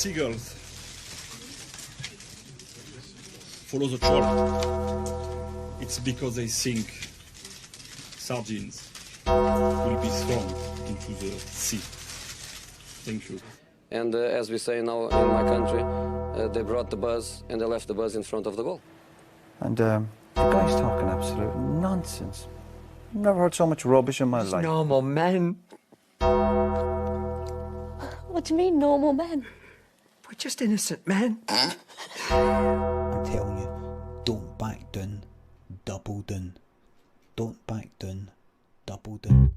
seagulls follow the trawl, it's because they think sardines will be thrown into the sea. Thank you. And as we say now in my country, they brought the bus and they left the bus in front of the goal. And the guy's talking absolute nonsense. Never heard so much rubbish in my life. Normal men. What do you mean, normal men? We're just innocent men. I'm telling you, don't back down, double down. Don't back down, double down.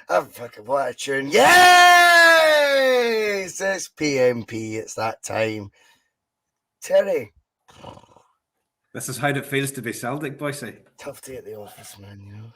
I'm fucking what a tune. Yes! It's P.M.P. It's that time. Terry. This is how it feels to be Celtic, Bhoycie. Tough day at the office, man, you know.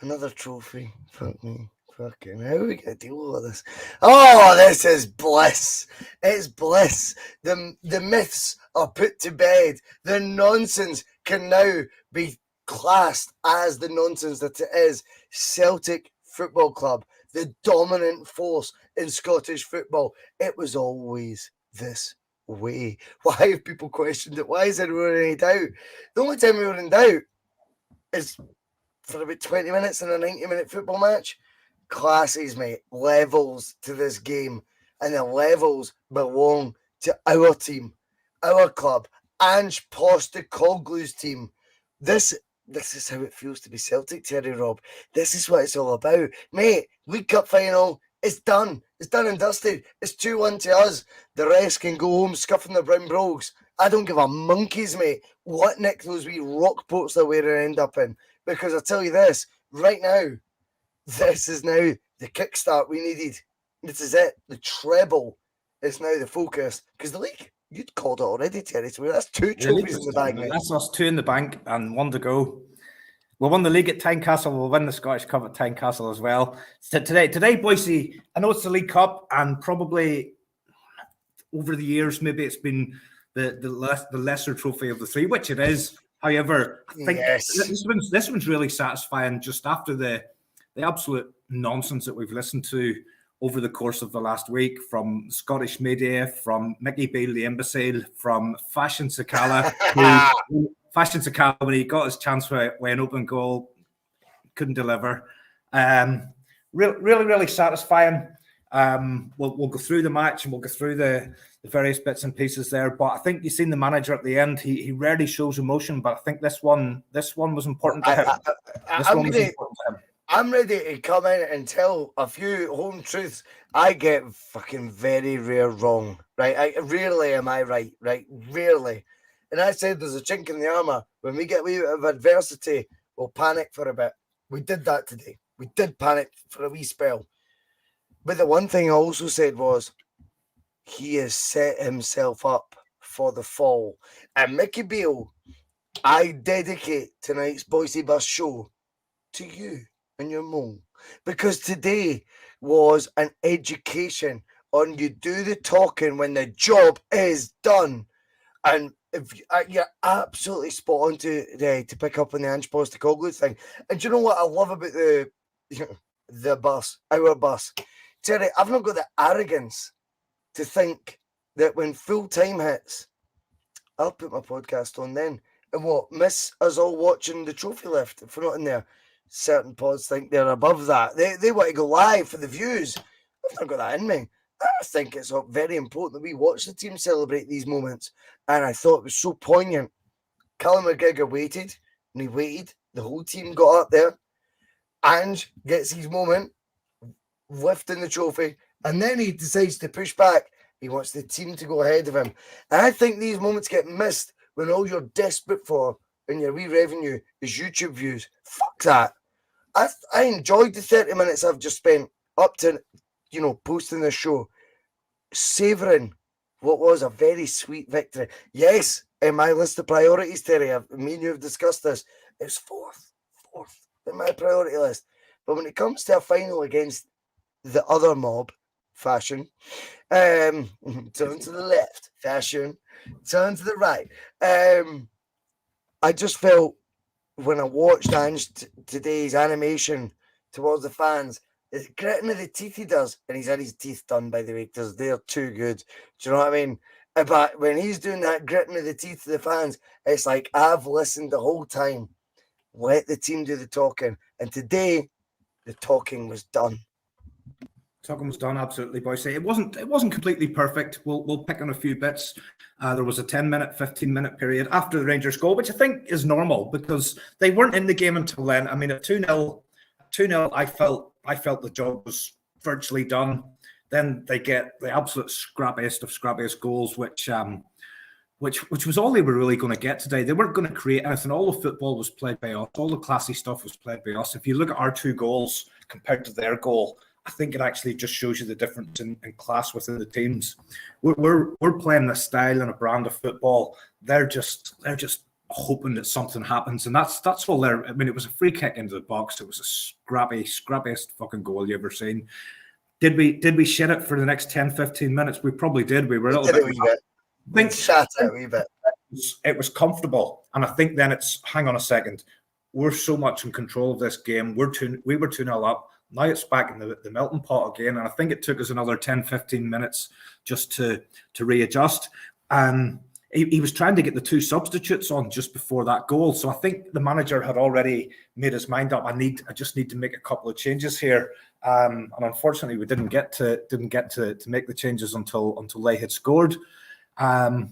Another trophy. Fuck me. Fucking how are we going to deal with this? Oh, this is bliss. It's bliss. The myths are put to bed. The nonsense can now be classed as the nonsense that it is. Celtic Football Club, the dominant force in Scottish football. It was always this way. Why have people questioned it? Why is anyone in any doubt? The only time we were in doubt is for about 20 minutes in a 90-minute football match. Classes, mate. Levels to this game. And the levels belong to our team, our club, Ange Postecoglou's team. This is how it feels to be Celtic, Terry Rob. This is what it's all about. Mate, League Cup Final is done. It's done and dusted. It's 2-1 to us. The rest can go home scuffing their brown brogues. I don't give a monkeys, mate, what nick those wee rock boats that we're going to end up in. Because I tell you this, right now, this is now the kickstart we needed. This is it. The treble is now the focus. Because the league, you'd called it already, Terry. So that's two trophies in the bag, mate. That's us, 2 in the bank and 1 to go. We'll win the league at Tynecastle. We'll win the Scottish Cup at Tynecastle as well. So today, Bhoycie, I know it's the League Cup, and probably over the years, maybe it's been the lesser trophy of the 3, which it is. However, I think this one's really satisfying just after the absolute nonsense that we've listened to over the course of the last week from Scottish media, from Mickey Beale, the imbecile, from Fashion Sakala, when he got his chance for an open goal, couldn't deliver. Really satisfying. We'll go through the match and we'll go through the various bits and pieces there. But I think you've seen the manager at the end. He rarely shows emotion, but I think this one was important to him. I'm ready to come in and tell a few home truths. I get fucking very rare wrong, right? Rarely am I right, right? Rarely. And I said there's a chink in the armour. When we get a wee bit of adversity, we'll panic for a bit. We did that today. We did panic for a wee spell. But the one thing I also said was, he has set himself up for the fall. And Mickey Beale, I dedicate tonight's Bhoycie Bus show to you and your mole. Because today was an education on you do the talking when the job is done. And if you're absolutely spot on to pick up on the Ange Postecoglou thing. And do you know what I love about the bus, our bus? Terry, I've not got the arrogance to think that when full time hits, I'll put my podcast on then. And what, miss us all watching the trophy lift if we're not in there? Certain pods think they're above that. They want to go live for the views. I've not got that in me. I think it's very important that we watch the team celebrate these moments. And I thought it was so poignant. Callum McGregor waited, and he waited. The whole team got up there. Ange gets his moment, lifting the trophy, and then he decides to push back. He wants the team to go ahead of him. And I think these moments get missed when all you're desperate for in your wee revenue is YouTube views. Fuck that. I enjoyed the 30 minutes I've just spent up to, posting this show, savouring what was a very sweet victory. Yes, in my list of priorities, Terry, me and you have discussed this, it's fourth in my priority list. But when it comes to a final against the other mob, Fashion, turn to the left, Fashion, turn to the right. I just felt when I watched Ange today's animation towards the fans, the gritting of the teeth he does, and he's had his teeth done, by the way, because they're too good. Do you know what I mean? But when he's doing that gritting of the teeth to the fans, it's like, I've listened the whole time. Let the team do the talking. And today, the talking was done. Talking was done, absolutely, Bhoycie. It wasn't completely perfect. We'll pick on a few bits. There was a 10-minute, 15-minute period after the Rangers goal, which I think is normal because they weren't in the game until then. I mean, at 2-0, I felt the job was virtually done. Then they get the absolute scrappiest of scrappiest goals, which was all they were really going to get today. They weren't going to create anything. All the football was played by us. All the classy stuff was played by us. If you look at our two goals compared to their goal, I think it actually just shows you the difference in class within the teams. We're playing a style and a brand of football. They're just hoping that something happens, and that's all there. I mean, it was a free kick into the box. It was a scrappiest fucking goal you ever seen. Did we shit it for the next 10, 15 minutes? We probably did. We were a little bit. Shat it a wee bit. It was comfortable, and I think then it's hang on a second. We're so much in control of this game. We were 2-0 up. Now it's back in the melting pot again, and I think it took us another 10, 15 minutes just to readjust. He was trying to get the two substitutes on just before that goal, so I think the manager had already made his mind up. I just need to make a couple of changes here, and unfortunately, we didn't get to make the changes until they had scored. It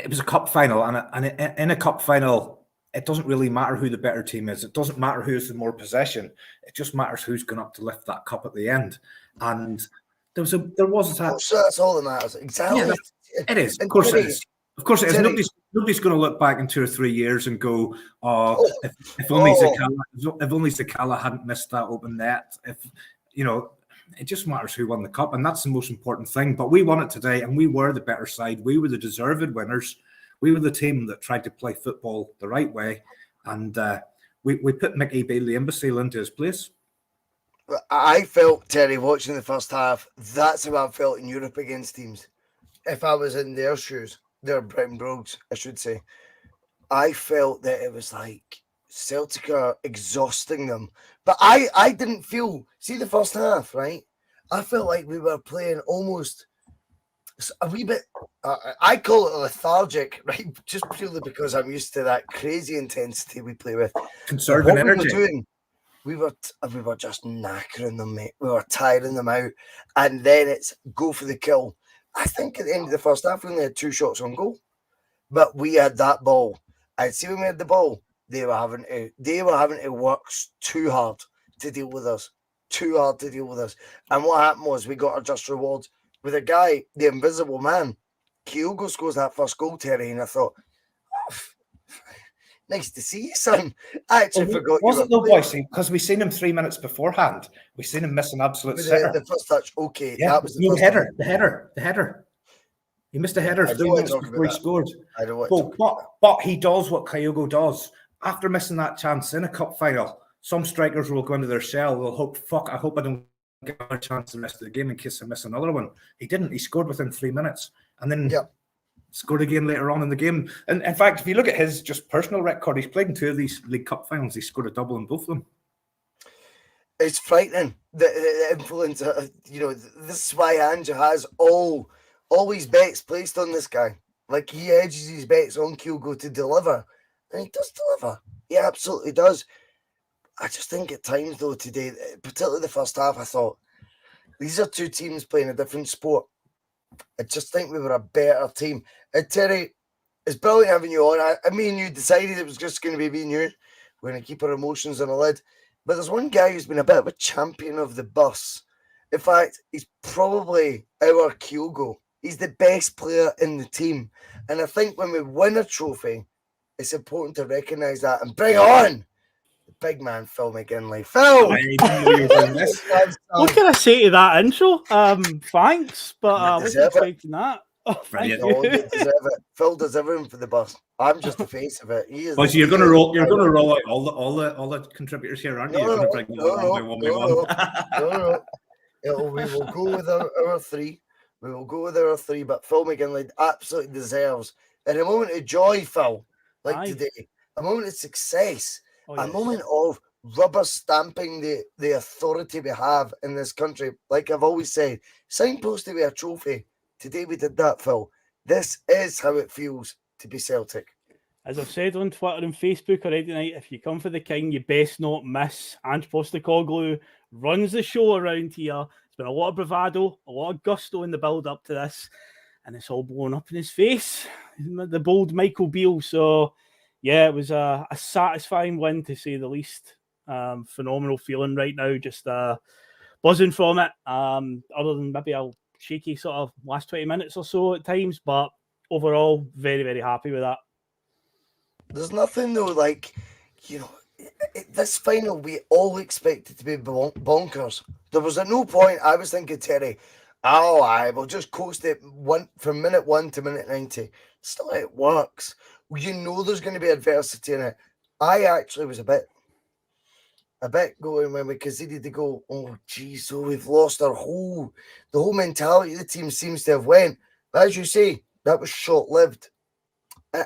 was a cup final, and in a cup final, it doesn't really matter who the better team is. It doesn't matter who has the more possession. It just matters who's going up to lift that cup at the end. And there was that. So that's all that matters. Exactly. Yeah, it is. Of course it is. Of course it is. Nobody's going to look back in 2 or 3 years and go, if only Zakala hadn't missed that open net. It just matters who won the cup, and that's the most important thing. But we won it today, and we were the better side. We were the deserved winners. We were the team that tried to play football the right way, and we put Mickey Beale, the imbecile, into his place. I felt, Terry, watching the first half, that's how I felt in Europe against teams. If I was in their shoes, their Brown Brogues, I should say, I felt that it was like Celtic are exhausting them. But I didn't feel, see the first half, right? I felt like we were playing almost a wee bit, I call it lethargic, right? Just purely because I'm used to that crazy intensity we play with. Conserving energy. We were just knackering them, mate. We were tiring them out. And then it's go for the kill. I think at the end of the first half, we only had 2 shots on goal. But we had that ball. I'd see when we had the ball, they were having to work too hard to deal with us. And what happened was we got our just rewards with a guy, the invisible man, Kyogo scores that first goal, Terry, and I thought, nice to see you, son. I actually forgot Was you it though, were playing. Bhoycie? Because we seen him 3 minutes beforehand. We seen him miss an absolute With sitter. the first touch, okay, Yeah, that was the no, first the header. He missed a header I don't 3 want to minutes talk before he about that. scored. I don't want to talk But he does what Kyogo does. After missing that chance in a cup final, some strikers will go into their shell. They'll hope, I hope I don't get another chance the rest of the game in case I miss another one. He didn't. He scored within 3 minutes. And then scored again later on in the game. And in fact, if you look at his just personal record, he's played in 2 of these League Cup finals. He scored a double in both of them. It's frightening, the influence. This is why Andrew has all his bets placed on this guy. Like, he edges his bets on Kyogo to deliver, and he does deliver. He absolutely does. I just think at times, though, today, particularly the first half, I thought, these are 2 teams playing a different sport. I just think we were a better team. And Terry, it's brilliant having you on. Me and you decided it was just going to be me and you. We're going to keep our emotions on the lid. But there's one guy who's been a bit of a champion of the bus. In fact, he's probably our Kyogo. He's the best player in the team. And I think when we win a trophy, it's important to recognise that and bring on the big man, Phil McGinley. Phil! I didn't know you were doing this. What can I say to that intro? Thanks, but I wasn't expecting that. Oh, thank Brilliant. you. Oh, you deserve it. Phil does everything for the bus. I'm just the face of it. He is. Well, so you're going to roll out all the contributors here, aren't you? You're going to bring one by one. No. We will go with our 3. We will go with our 3. But Phil McGinley absolutely deserves, in a moment of joy, Phil, like today, a moment of success, a moment of rubber stamping the authority we have in this country. Like I've always said, signposted with a trophy. Today we did that, Phil. This is how it feels to be Celtic. As I've said on Twitter and Facebook already tonight, if you come for the king, you best not miss. Ange Postecoglou runs the show around here. It's been a lot of bravado, a lot of gusto in the build-up to this, and it's all blown up in his face. The bold Michael Beale. So, yeah, it was a satisfying win, to say the least. Phenomenal feeling right now, just buzzing from it. Other than maybe a shaky sort of last 20 minutes or so at times, but overall, very, very happy with that. There's nothing though, like, this final we all expected to be bonkers. There was at no point I was thinking, Terry, I will just coast it from minute 1 to minute 90. It's not how it works. You know there's going to be adversity in it. I actually was a bit going when we conceded the goal. Oh, geez, so we've lost the whole mentality of the team seems to have went. But as you say, that was short-lived.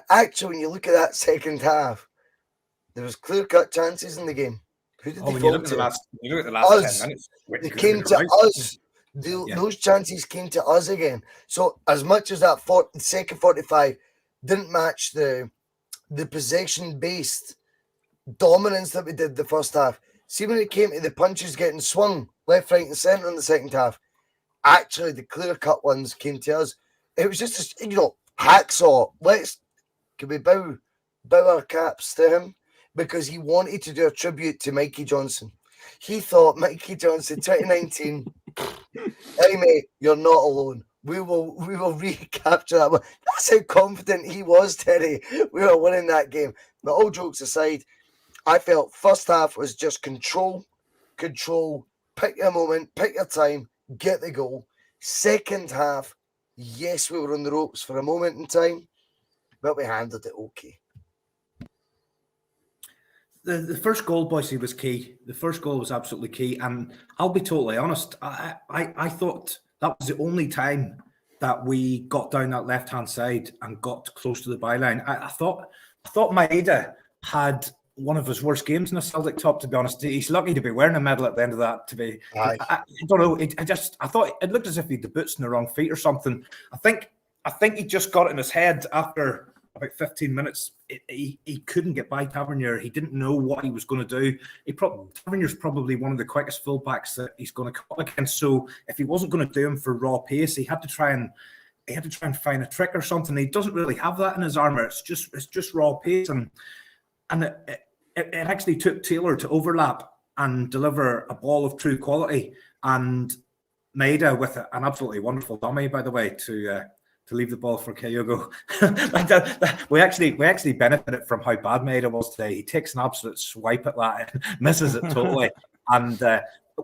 Actually, when you look at that second half, there was clear-cut chances in the game. Who did they when fall you look at to? the last 10 minutes, They came to us. Those chances came to us again. So as much as that second 45 didn't match the possession-based dominance that we did the first half, see when it came to the punches getting swung left, right, and centre in the second half, actually the clear-cut ones came to us. It was just hacksaw. Can we bow our caps to him? Because he wanted to do a tribute to Mikey Johnson. He thought Mikey Johnson 2019, hey mate, you're not alone. We will recapture that one. That's how confident he was, Terry. We were winning that game. But all jokes aside, I felt first half was just control, pick your moment, pick your time, get the goal. Second half, yes, we were on the ropes for a moment in time, but we handled it okay. The first goal, Bhoycie, was key. The first goal was absolutely key. And I'll be totally honest, I thought that was the only time that we got down that left-hand side and got close to the byline. I thought Maeda had one of his worst games in a Celtic top, to be honest. He's lucky to be wearing a medal at the end of that. I don't know. I thought it looked as if he had the boots in the wrong feet or something. I think he just got it in his head after about 15 minutes. He couldn't get by Tavernier. He didn't know what he was going to do. Tavernier's probably one of the quickest fullbacks that he's going to come up against. So if he wasn't going to do him for raw pace, he had to try and find a trick or something. He doesn't really have that in his armour. It's just raw pace, and it actually took Taylor to overlap and deliver a ball of true quality, and Maeda with an absolutely wonderful dummy, by the way, to to leave the ball for Kyogo. We actually benefited from how bad Maeda was today. He takes an absolute swipe at that and misses it totally. And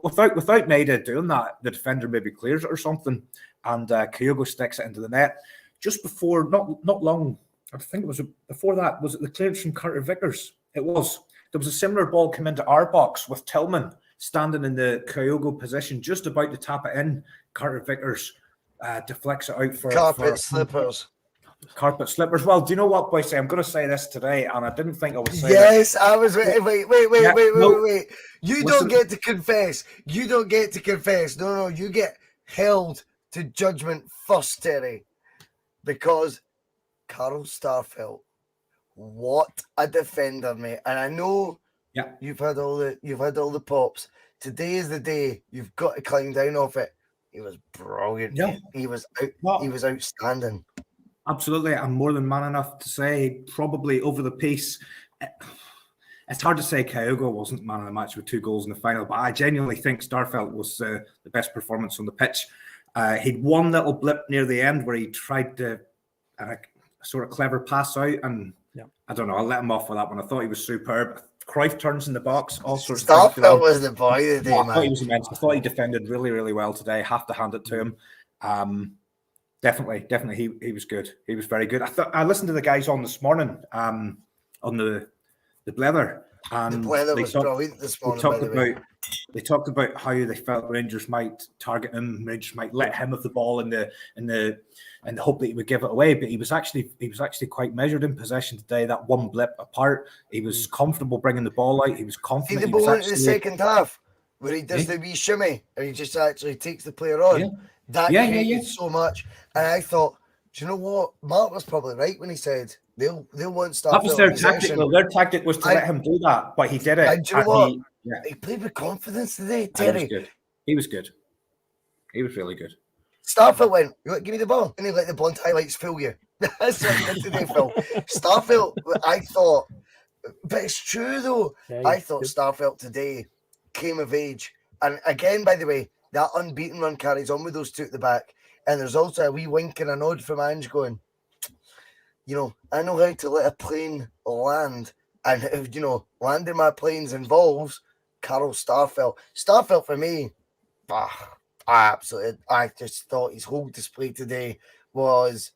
without Maeda doing that, the defender maybe clears it or something, and Kyogo sticks it into the net. Just before, not long, I think it was before that, was it the clearance from Carter Vickers? It was. There was a similar ball come into our box with Tillman standing in the Kyogo position, just about to tap it in. Carter Vickers deflects it out for slippers. Carpet slippers. Well, do you know what, Bhoycie? I'm going to say this today, and I didn't think I would say Yes, I was wait. You don't Listen. get to confess. You don't get to confess. No, you get held to judgment first, Terry. Because Carl Starfelt, what a defender, mate. And I know you've had all the pops. Today is the day you've got to climb down off it. He was brilliant. Yeah. He was outstanding. Absolutely. I'm more than man enough to say probably over the piece. It's hard to say Kyogo wasn't man of the match with 2 goals in the final, but I genuinely think Starfelt was the best performance on the pitch. He'd one little blip near the end where he tried to sort of clever pass out, and I don't know, I'll let him off with that one. I thought he was superb. Cruyff turns in the box, all sorts of things. Starfelt was the boy today, man. I thought he was immense. I thought he defended really, really well today. Have to hand it to him. Definitely, he was good. He was very good. I listened to the guys on this morning on the Blether. And the Blether was brilliant this morning. They talked about how they felt Rangers might target him. Rangers might let him have the ball in the hope that he would give it away. But he was actually quite measured in possession today. That one blip apart, he was comfortable bringing the ball out. He was confident. See the ball in the second half where he does the wee shimmy and he just actually takes the player on. Yeah. That created so much. And I thought, do you know what? Mark was probably right when he said they'll want stuff. That was their tactic. Well, their tactic was to let him do that, but he did it. And do you know what? He played with confidence today, Terry. He was good. He was really good. Starfelt went, give me the ball. And he let the blunt highlights fool you. That's what he did today, Phil. Starfelt, I thought, but it's true though. I thought Starfelt today came of age. And again, by the way, that unbeaten run carries on with those 2 at the back. And there's also a wee wink and a nod from Ange going, I know how to let a plane land. And, landing my planes involves Carl Starfelt. Starfelt for me, I just thought his whole display today was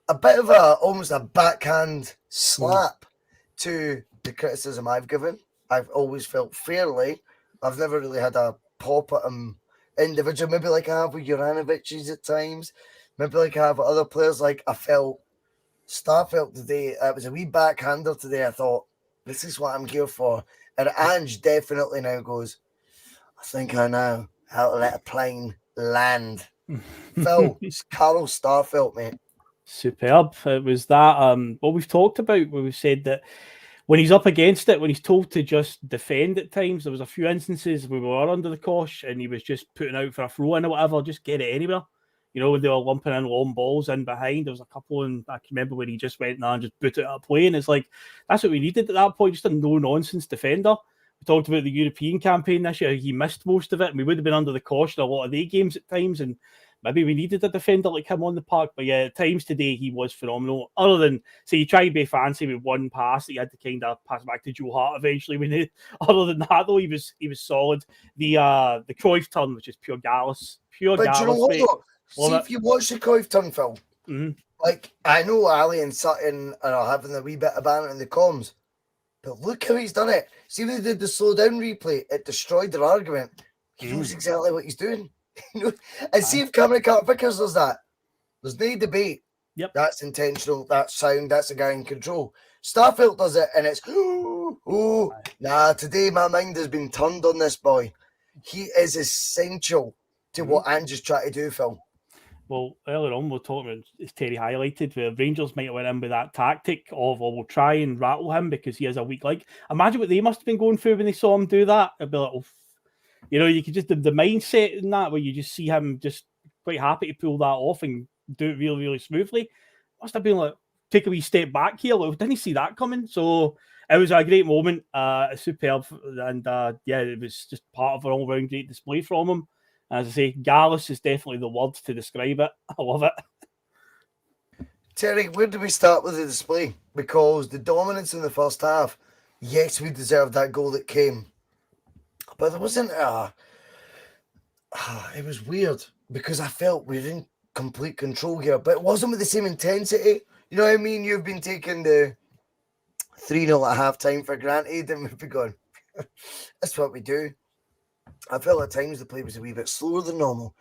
a bit of almost a backhand slap to the criticism I've given. I've always felt fairly. I've never really had a pop at him individual, maybe like I have with Juranovic at times, maybe like I have with other players. Like I felt Starfelt today, it was a wee backhander today. I thought, this is what I'm here for. And Ange definitely now goes, I think I know how to let a plane land. Phil, it's Carl Starfelt, mate. Superb. It was that, what we've talked about, where we've said that when he's up against it, when he's told to just defend at times, there was a few instances where we were under the cosh and he was just putting out for a throw in or whatever, just get it anywhere. When they were lumping in long balls in behind, there was a couple, and I can remember when he just went there and just put it at a play, and it's like, that's what we needed at that point, just a no-nonsense defender. We talked about the European campaign this year. He missed most of it, and we would have been under the cosh in a lot of their games at times, and maybe we needed a defender like him on the park. But yeah, at times today, he was phenomenal. Other than, say, you try to be fancy with one pass that you had to kind of pass back to Joe Hart eventually. Other than that, though, he was solid. The Cruyff turn, which is pure Gallus. But Gallus, you know what, mate. See, if you watch the Cruyff turn, Phil, like, I know Ali and Sutton are having a wee bit of banter in the comms, but look how he's done it. See, when they did the slow down replay, it destroyed their argument. He knows exactly what he's doing. And see if Cameron Carter-Vickers does that. There's no debate. Yep. That's intentional, that's sound, that's a guy in control. Starfelt does it, and it's, today my mind has been turned on this boy. He is essential to what Ange is trying to do, Phil. Well, earlier on, we're talking about, as Terry highlighted, where Rangers might have went in with that tactic of, we'll try and rattle him because he has a weak leg. Imagine what they must have been going through when they saw him do that. It'd be like, you could just, the mindset in that, where you just see him just quite happy to pull that off and do it really, really smoothly. Must have been like, take a wee step back here. Like, didn't he see that coming? So it was a great moment, superb. And it was just part of an all-round great display from him. As I say, Gallus is definitely the word to describe it. I love it. Terry, where do we start with the display? Because the dominance in the first half, yes, we deserved that goal that came, but there wasn't it was weird because I felt we were in complete control here, but it wasn't with the same intensity. You know what I mean? You've been taking the 3-0 at half time for granted, and we've been going, that's what we do. I felt at times the play was a wee bit slower than normal,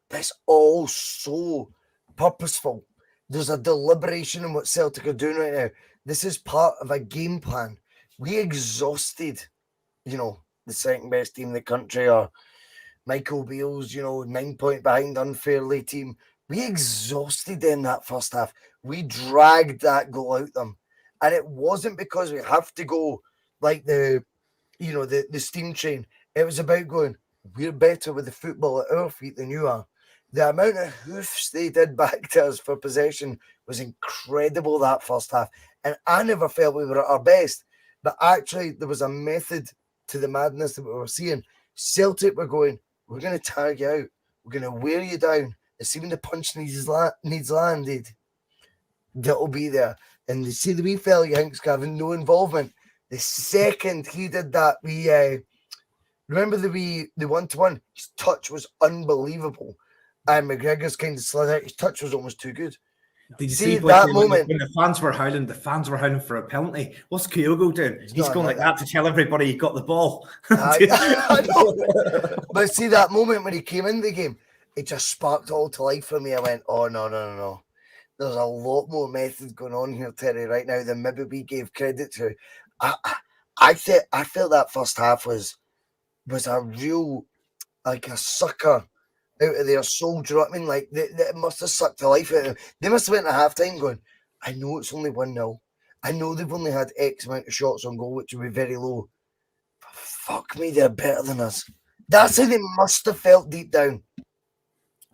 but it's all so purposeful. There's a deliberation in what Celtic are doing right now. This is part of a game plan. We exhausted, the second best team in the country, or Michael Beale's, 9 point behind unfairly team. We exhausted them that first half. We dragged that goal out them. And it wasn't because we have to go like the steam train. It was about going, we're better with the football at our feet than you are. The amount of hoofs they did back to us for possession was incredible that first half. And I never felt we were at our best. But actually, there was a method to the madness that we were seeing. Celtic were going, we're going to tire you out. We're going to wear you down. And see when the punch needs landed, that'll be there. And you see the wee fella Yanks having no involvement. The second he did that, we remember the 1-1. His touch was unbelievable. And McGregor's kind of slid out. His touch was almost too good. Did you see that moment when the fans were howling for a penalty? What's Kyogo doing? He's going like that to tell everybody he got the ball. I know. But see that moment when he came in the game, it just sparked all to life for me. I went, oh no. There's a lot more method going on here, Terry, right now than maybe we gave credit to. I felt that first half was a real, like a sucker out of their soul. Do you know what I mean? Like, they must have sucked the life out of them. They must have went at half time going, I know it's only 1-0. I know they've only had X amount of shots on goal, which would be very low. But fuck me, they're better than us. That's how they must have felt deep down.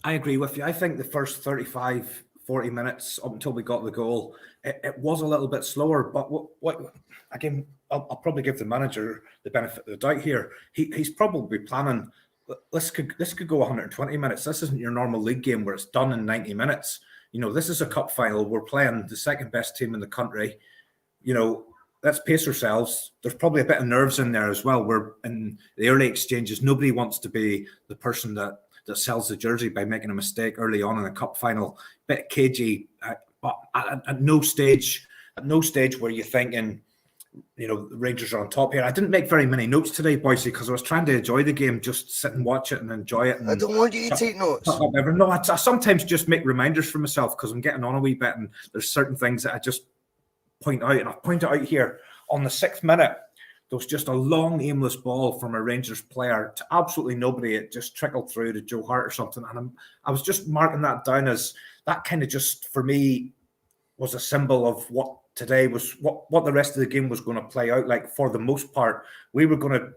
I agree with you. I think the first 35, 40 minutes up until we got the goal, it was a little bit slower. But what again, I'll probably give the manager the benefit of the doubt here. He's probably planning, this could go 120 minutes. This isn't your normal league game where it's done in 90 minutes. This is a cup final. We're playing the second best team in the country. Let's pace ourselves. There's probably a bit of nerves in there as well. We're in the early exchanges. Nobody wants to be the person that sells the jersey by making a mistake early on in a cup final. Bit cagey, but at no stage were you thinking, the Rangers are on top here. I didn't make very many notes today, Bhoycie, because I was trying to enjoy the game, just sit and watch it and enjoy it. And I don't want you to take notes. No, I sometimes just make reminders for myself because I'm getting on a wee bit, and there's certain things that I just point out, and I've pointed out here on the 6th minute. There was just a long, aimless ball from a Rangers player to absolutely nobody. It just trickled through to Joe Hart or something. And I was just marking that down as that kind of just, for me, was a symbol of what today was, what the rest of the game was going to play out like. For the most part, we were going to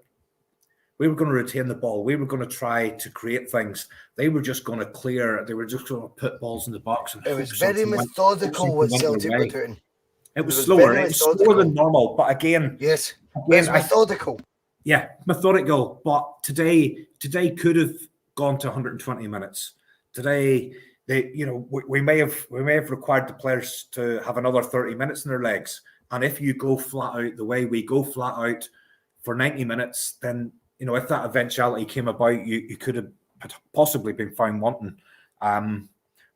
retain the ball. We were going to try to create things. They were just going to clear. They were just going to put balls in the box. And it was very methodical what Celtic were doing. It was slower. It was slower than normal. But again, yes. It's methodical. Yeah, methodical. But today could have gone to 120 minutes. Today, we may have required the players to have another 30 minutes in their legs. And if you go flat out the way we go flat out for 90 minutes, then if that eventuality came about, you could have possibly been found wanting.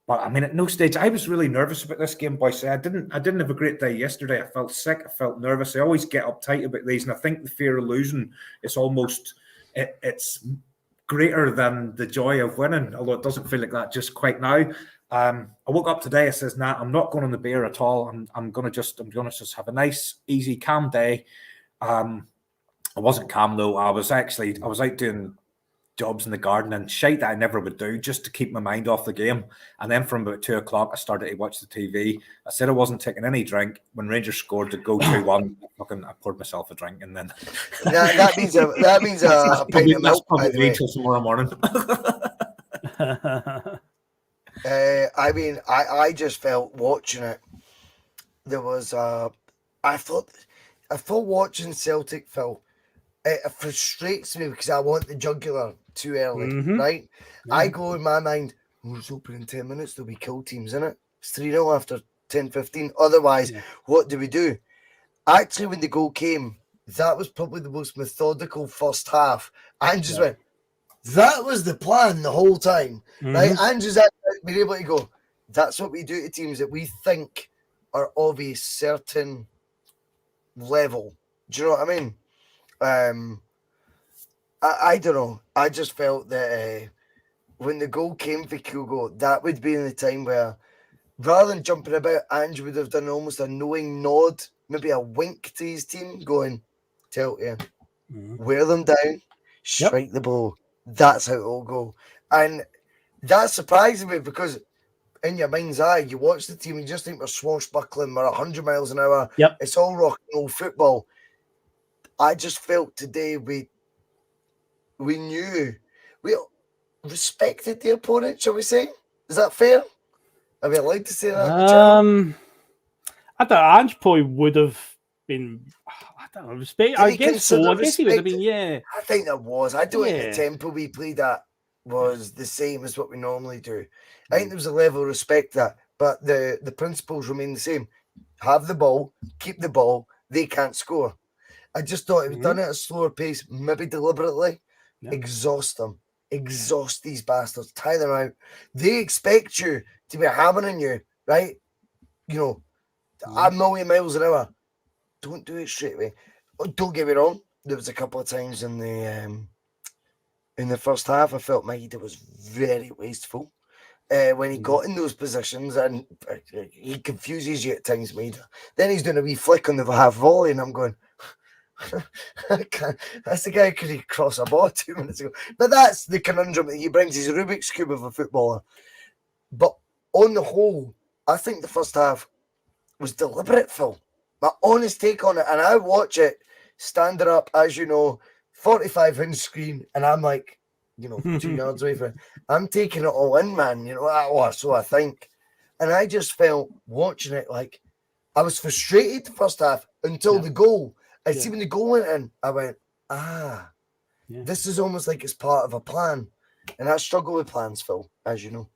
But I mean, at no stage, I was really nervous about this game, Bhoycie. I didn't have a great day yesterday. I felt sick. I felt nervous. I always get uptight about these, and I think the fear of losing is almost it's greater than the joy of winning. Although it doesn't feel like that just quite now. I woke up today. I says, "Nah, I'm not going on the beer at all. I'm gonna just have a nice, easy, calm day." I wasn't calm though. I was out doing jobs in the garden and shite that I never would do just to keep my mind off the game. And then from about 2 o'clock, I started to watch the TV. I said I wasn't taking any drink. When Rangers scored to go 2-1, I poured myself a drink, and then that means a pint of milk. Probably till tomorrow morning. I mean, I just felt watching it. There was I thought watching Celtic, Phil, it frustrates me because I want the jugular too early, right? Mm-hmm. I go in my mind, it's open in 10 minutes, there'll be kill teams in it. It's 3-0 after 10, 15. Otherwise, what do we do? Actually, when the goal came, that was probably the most methodical first half. And just went, that was the plan the whole time. Right? And just being able to go, that's what we do to teams that we think are of a certain level. Do you know what I mean? I don't know. I just felt that when the goal came for Kyogo, that would be in the time where, rather than jumping about, Ange would have done almost a knowing nod, maybe a wink to his team, going, tell you, wear them down, strike the ball. That's how it'll go. And that surprised me because in your mind's eye, you watch the team, you just think we're swashbuckling, we're 100 miles an hour. It's all rock and roll football. I just felt today we knew, we respected the opponent, shall we say? Is that fair? Are we allowed to say that? I thought Ange probably would have been, I don't know, respect. I guess so. I guess he would have been, I think there was. I don't think the tempo we played at was the same as what we normally do. I think there was a level of respect that, but the principles remain the same. Have the ball, keep the ball, they can't score. I just thought it was done at a slower pace, maybe deliberately. Exhaust them. Exhaust these bastards. Tie them out. They expect you to be hammering you, right? You know, a million miles an hour. Don't do it straight away. Don't get me wrong. There was a couple of times in the first half I felt Maida was very wasteful when he got in those positions, and he confuses you at times, Maida. Then he's doing a wee flick on the half volley, and I'm going, that's the guy who could cross a ball 2 minutes ago. But that's the conundrum that he brings. He's a Rubik's Cube of a footballer. But on the whole, I think the first half was deliberate, Phil. My honest take on it. And I watch it standing up, as you know, 45-inch screen, and I'm like, 2 yards away from it. I'm taking it all in, man. So I think. And I just felt watching it like I was frustrated the first half until the goal. I see when the goal went in, I went, this is almost like it's part of a plan. And I struggle with plans, Phil, as you know.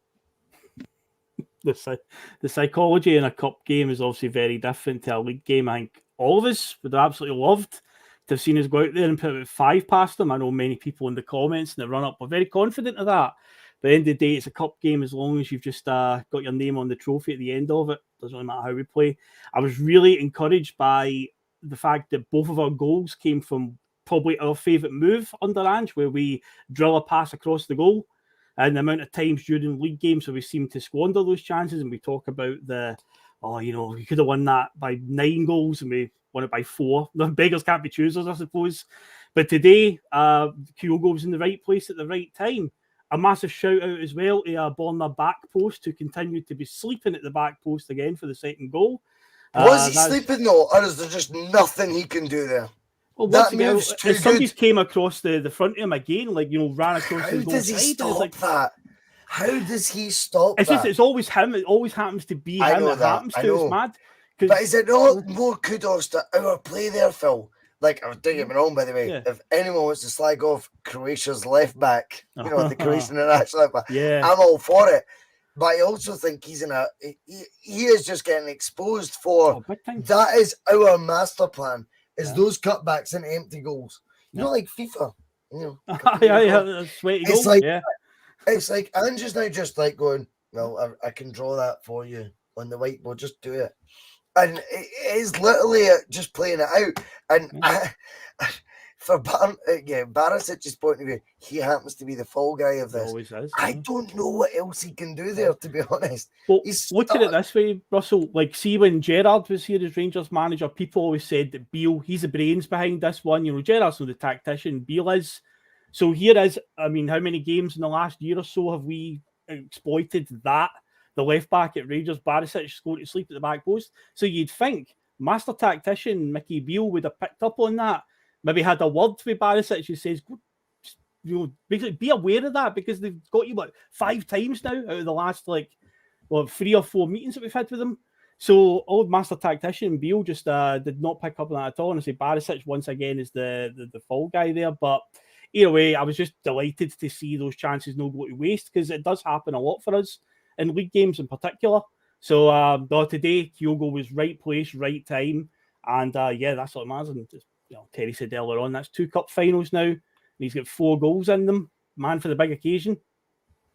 The psychology in a cup game is obviously very different to a league game. I think all of us would have absolutely loved to have seen us go out there and put about 5 past them. I know many people in the comments and the run-up were very confident of that. But at the end of the day, it's a cup game as long as you've just got your name on the trophy at the end of it. Doesn't really matter how we play. I was really encouraged by the fact that both of our goals came from probably our favourite move under Ange, where we drill a pass across the goal. And the amount of times during league games where we seem to squander those chances, and we talk about we could have won that by 9 goals and we won it by 4. The beggars can't be choosers, I suppose. But today, Kyogo was in the right place at the right time. A massive shout out as well to Borna back post, who continued to be sleeping at the back post again for the second goal. Was he sleeping though, or is there just nothing he can do there? Well, that move's too good. Somebody came across the front of him again, ran across his own side. How does he stop that? How does he stop that? It's always him. It always happens to be him. It happens to. It's mad. But is it not more kudos to our play there, Phil? Like, don't get me wrong, by the way. Yeah. If anyone wants to slag off Croatia's left back, the Croatian international left back, I'm all for it. But I also think he is just getting exposed for that is our master plan. Is those cutbacks into empty goals. Like FIFA. Sweaty it's goals. It's like Ange's now just like going, well, I can draw that for you on the whiteboard. Just do it. And it is literally just playing it out. And for Barisic's point of view, he happens to be the fall guy of this. Always is. I don't know what else he can do there, to be honest. Well, look at it this way, Russell. Like, see, when Gerrard was here as Rangers manager, people always said that Beale, he's the brains behind this one. Gerrard's not the tactician, Beale is. So here is, how many games in the last year or so have we exploited that? The left back at Rangers, Barisic, going to sleep at the back post. So you'd think master tactician Mickey Beale would have picked up on that. Maybe had a word with Barisic who says, basically be aware of that, because they've got you 5 times now out of the last 3 or 4 meetings that we've had with them. So old master tactician Beale just did not pick up on that at all. And I say Barisic once again is the fall guy there. But either way, I was just delighted to see those chances not go to waste, because it does happen a lot for us in league games in particular. So no, today Kyogo was right place, right time, and yeah, that's what matters. And just, Terry said earlier on, that's 2 cup finals now, and he's got 4 goals in them. Man for the big occasion.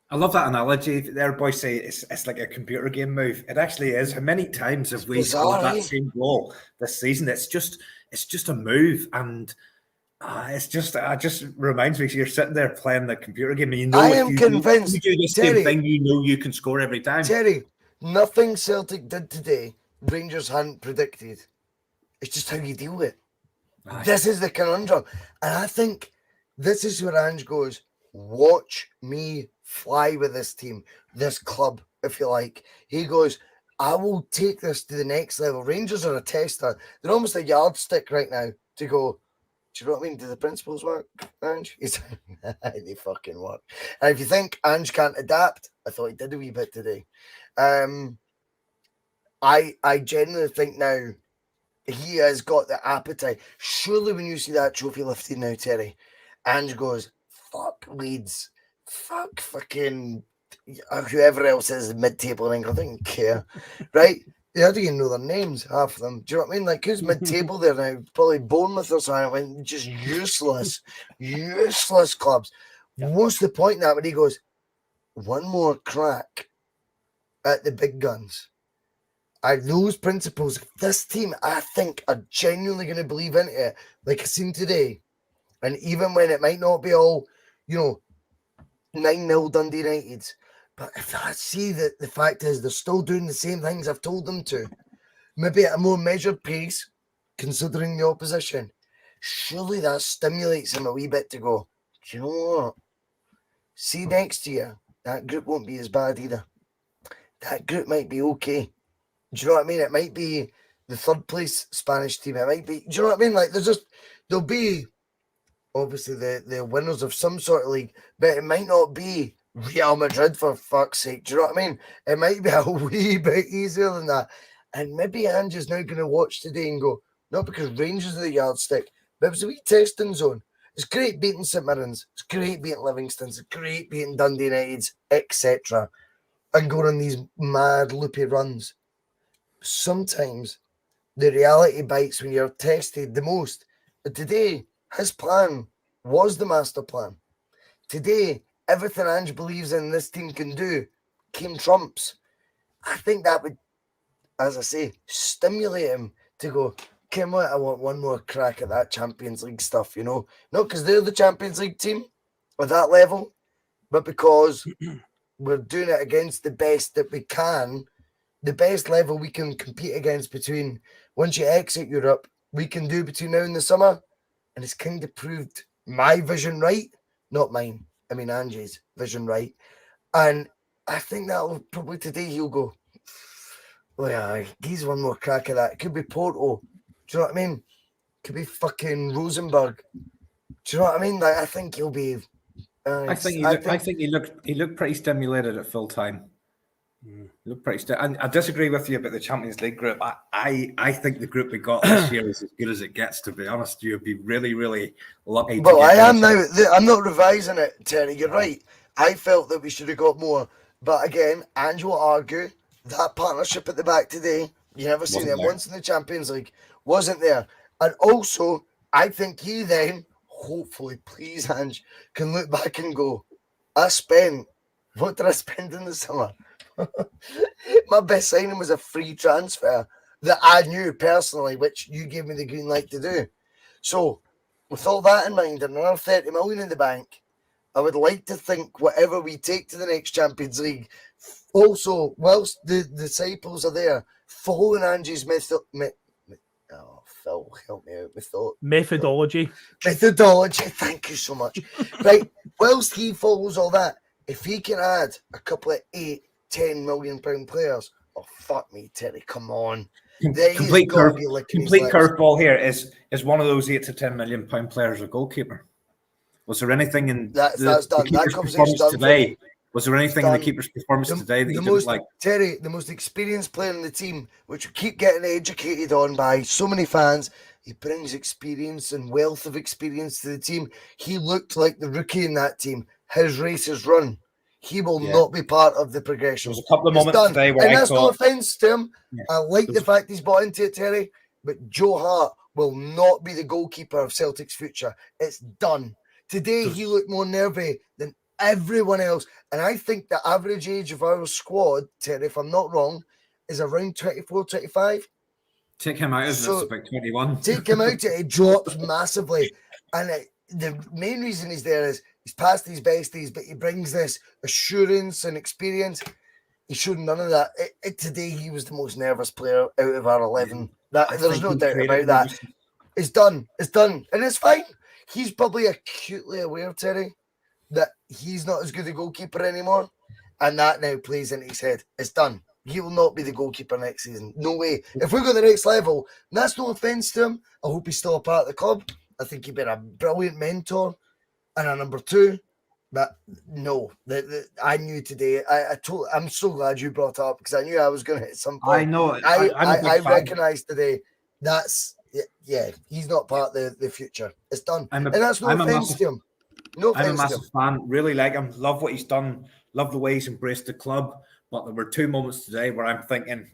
I love that analogy there, Bhoycie. It's like a computer game move. It actually is. How many times have we scored that same goal this season? It's just a move, and it just reminds me. You're sitting there playing the computer game, and you know I if am you convinced, do the Terry, same thing, you know you can score every time. Terry, nothing Celtic did today, Rangers hadn't predicted. It's just how you deal with it. Aye. This is the conundrum, and I think this is where Ange goes. Watch me fly with this team, this club, if you like. He goes, I will take this to the next level. Rangers are a tester. They're almost a yardstick right now to go, do you know what I mean? Do the principles work, Ange? He's they fucking work. And if you think Ange can't adapt, I thought he did a wee bit today. I genuinely think now he has got the appetite. Surely when you see that trophy lifted now, Terry, Ange goes, fuck Leeds, fuck fucking whoever else is mid-table in England. I don't care, right? They don't even know their names, half of them. Do you know what I mean? Like, who's mid-table there now? Probably Bournemouth or something. Just useless clubs. Yep. What's the point in that when he goes, one more crack at the big guns? Are those principles, this team, I think, are genuinely going to believe into it, like I seen today. And even when it might not be all, 9-0 Dundee United, but if I see that the fact is they're still doing the same things I've told them to, maybe at a more measured pace, considering the opposition, surely that stimulates him a wee bit to go, do you know what? See next year, that group won't be as bad either. That group might be okay. Do you know what I mean? It might be the third place Spanish team. It might be, do you know what I mean? Like, there'll be obviously the winners of some sort of league, but it might not be Real Madrid, for fuck's sake. Do you know what I mean? It might be a wee bit easier than that. And maybe Ange is now going to watch today and go, not because Rangers are the yardstick, but it was a wee testing zone. It's great beating St Mirren's. It's great beating Livingston. It's great beating Dundee United's, etc. And going on these mad, loopy runs. Sometimes the reality bites when you're tested the most. But today, his plan was the master plan. Today, everything Ange believes in this team can do came trumps. I think that would, as I say, stimulate him to go, Kim, what? I want one more crack at that Champions League stuff, Not because they're the Champions League team at that level, but because we're doing it against the best that we can, the best level we can compete against between, once you exit Europe, we can do between now and the summer. And it's kind of proved my vision right, not mine. I mean, Ange's vision right. And I think that'll probably today he'll go, oh yeah, he's one more crack at that. It could be Porto. Do you know what I mean? Could be fucking Rosenborg. Do you know what I mean? Like, I think he'll be. I think he looked pretty stimulated at full time. Look pretty and I disagree with you about the Champions League group. I think the group we got this year is as good as it gets, to be honest. You'd be really, really lucky. Well, I am now. I'm not revising it, Terry. You're right. I felt that we should have got more. But again, Ange will argue that partnership at the back today, you never seen it once in the Champions League, wasn't there. And also, I think he then, hopefully, please, Ange, can look back and go, what did I spend in the summer? My best signing was a free transfer that I knew personally, which you gave me the green light to do. So, with all that in mind, and another 30 million in the bank, I would like to think whatever we take to the next Champions League, also, whilst the disciples are there, following Ange's Phil, help me out with thought. Methodology, thank you so much. Right, whilst he follows all that, if he can add a couple of 8-10 million pound players, oh fuck me, Terry, come on. Complete curveball here is one of those 8 to 10 million pound players a goalkeeper. Was there anything in that's done? The keeper's performance today? Was there anything in the keeper's performance today that you didn't like? Terry, the most experienced player in the team, which we keep getting educated on by so many fans, he brings experience and wealth of experience to the team. He looked like the rookie in that team. His race is run. he will not be part of the progression. There was a couple of moments today where and I that's no thought, offence to him. Yeah. I like the fact he's bought into it, Terry, but Joe Hart will not be the goalkeeper of Celtic's future. It's done. Today, he looked more nervy than everyone else. And I think the average age of our squad, Terry, if I'm not wrong, is around 24, 25. take him out, it's about 21. Take him out, it drops massively. And the main reason he's there is he's past his besties, but he brings this assurance and experience. He showed none of that. Today, he was the most nervous player out of our 11. There's no doubt about that. It's done. It's done. And it's fine. He's probably acutely aware, Terry, that he's not as good a goalkeeper anymore. And that now plays into his head. It's done. He will not be the goalkeeper next season. No way. If we go to the next level, that's no offence to him. I hope he's still a part of the club. I think he'd been a brilliant mentor and a number 2. But no, I knew today. I'm so glad you brought it up because I knew I was going to hit some point. I know. I recognised today that's he's not part of the future. It's done, and that's no offence to him. No offence. I'm a massive fan. Really like him. Love what he's done. Love the way he's embraced the club. But there were 2 moments today where I'm thinking,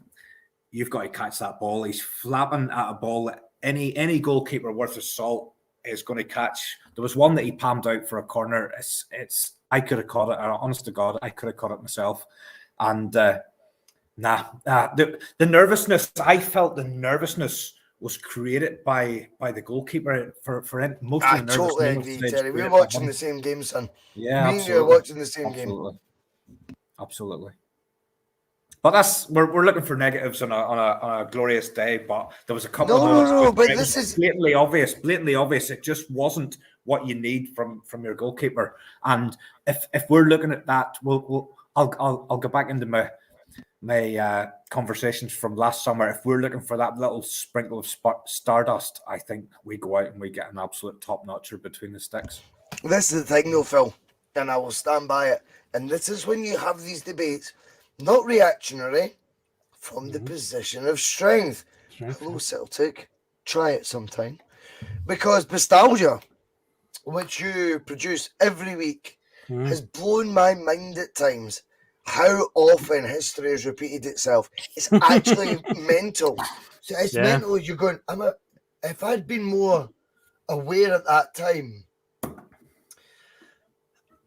you've got to catch that ball. He's flapping at a ball that any goalkeeper worth his salt is going to catch. There was one that he palmed out for a corner. I could have caught it. Honest to God, I could have caught it myself. And the nervousness. I felt the nervousness was created by the goalkeeper for most of the nervousness. I totally agree, Terry. We were watching the same game, son. Yeah, me and you were watching the same game. Absolutely. But we're looking for negatives on a glorious day. But there was a couple of moments. No. But this is blatantly obvious. Blatantly obvious. It just wasn't what you need from your goalkeeper. And if we're looking at that, I'll go back into my conversations from last summer. If we're looking for that little sprinkle of stardust, I think we go out and we get an absolute top notcher between the sticks. This is the thing, though, Phil, and I will stand by it. And this is when you have these debates. Not reactionary, from the position of strength. Hello, Celtic. Try it sometime. Because Bustalgia, which you produce every week, has blown my mind at times. How often history has repeated itself. It's actually mental. So it's mental. You're going, if I'd been more aware at that time,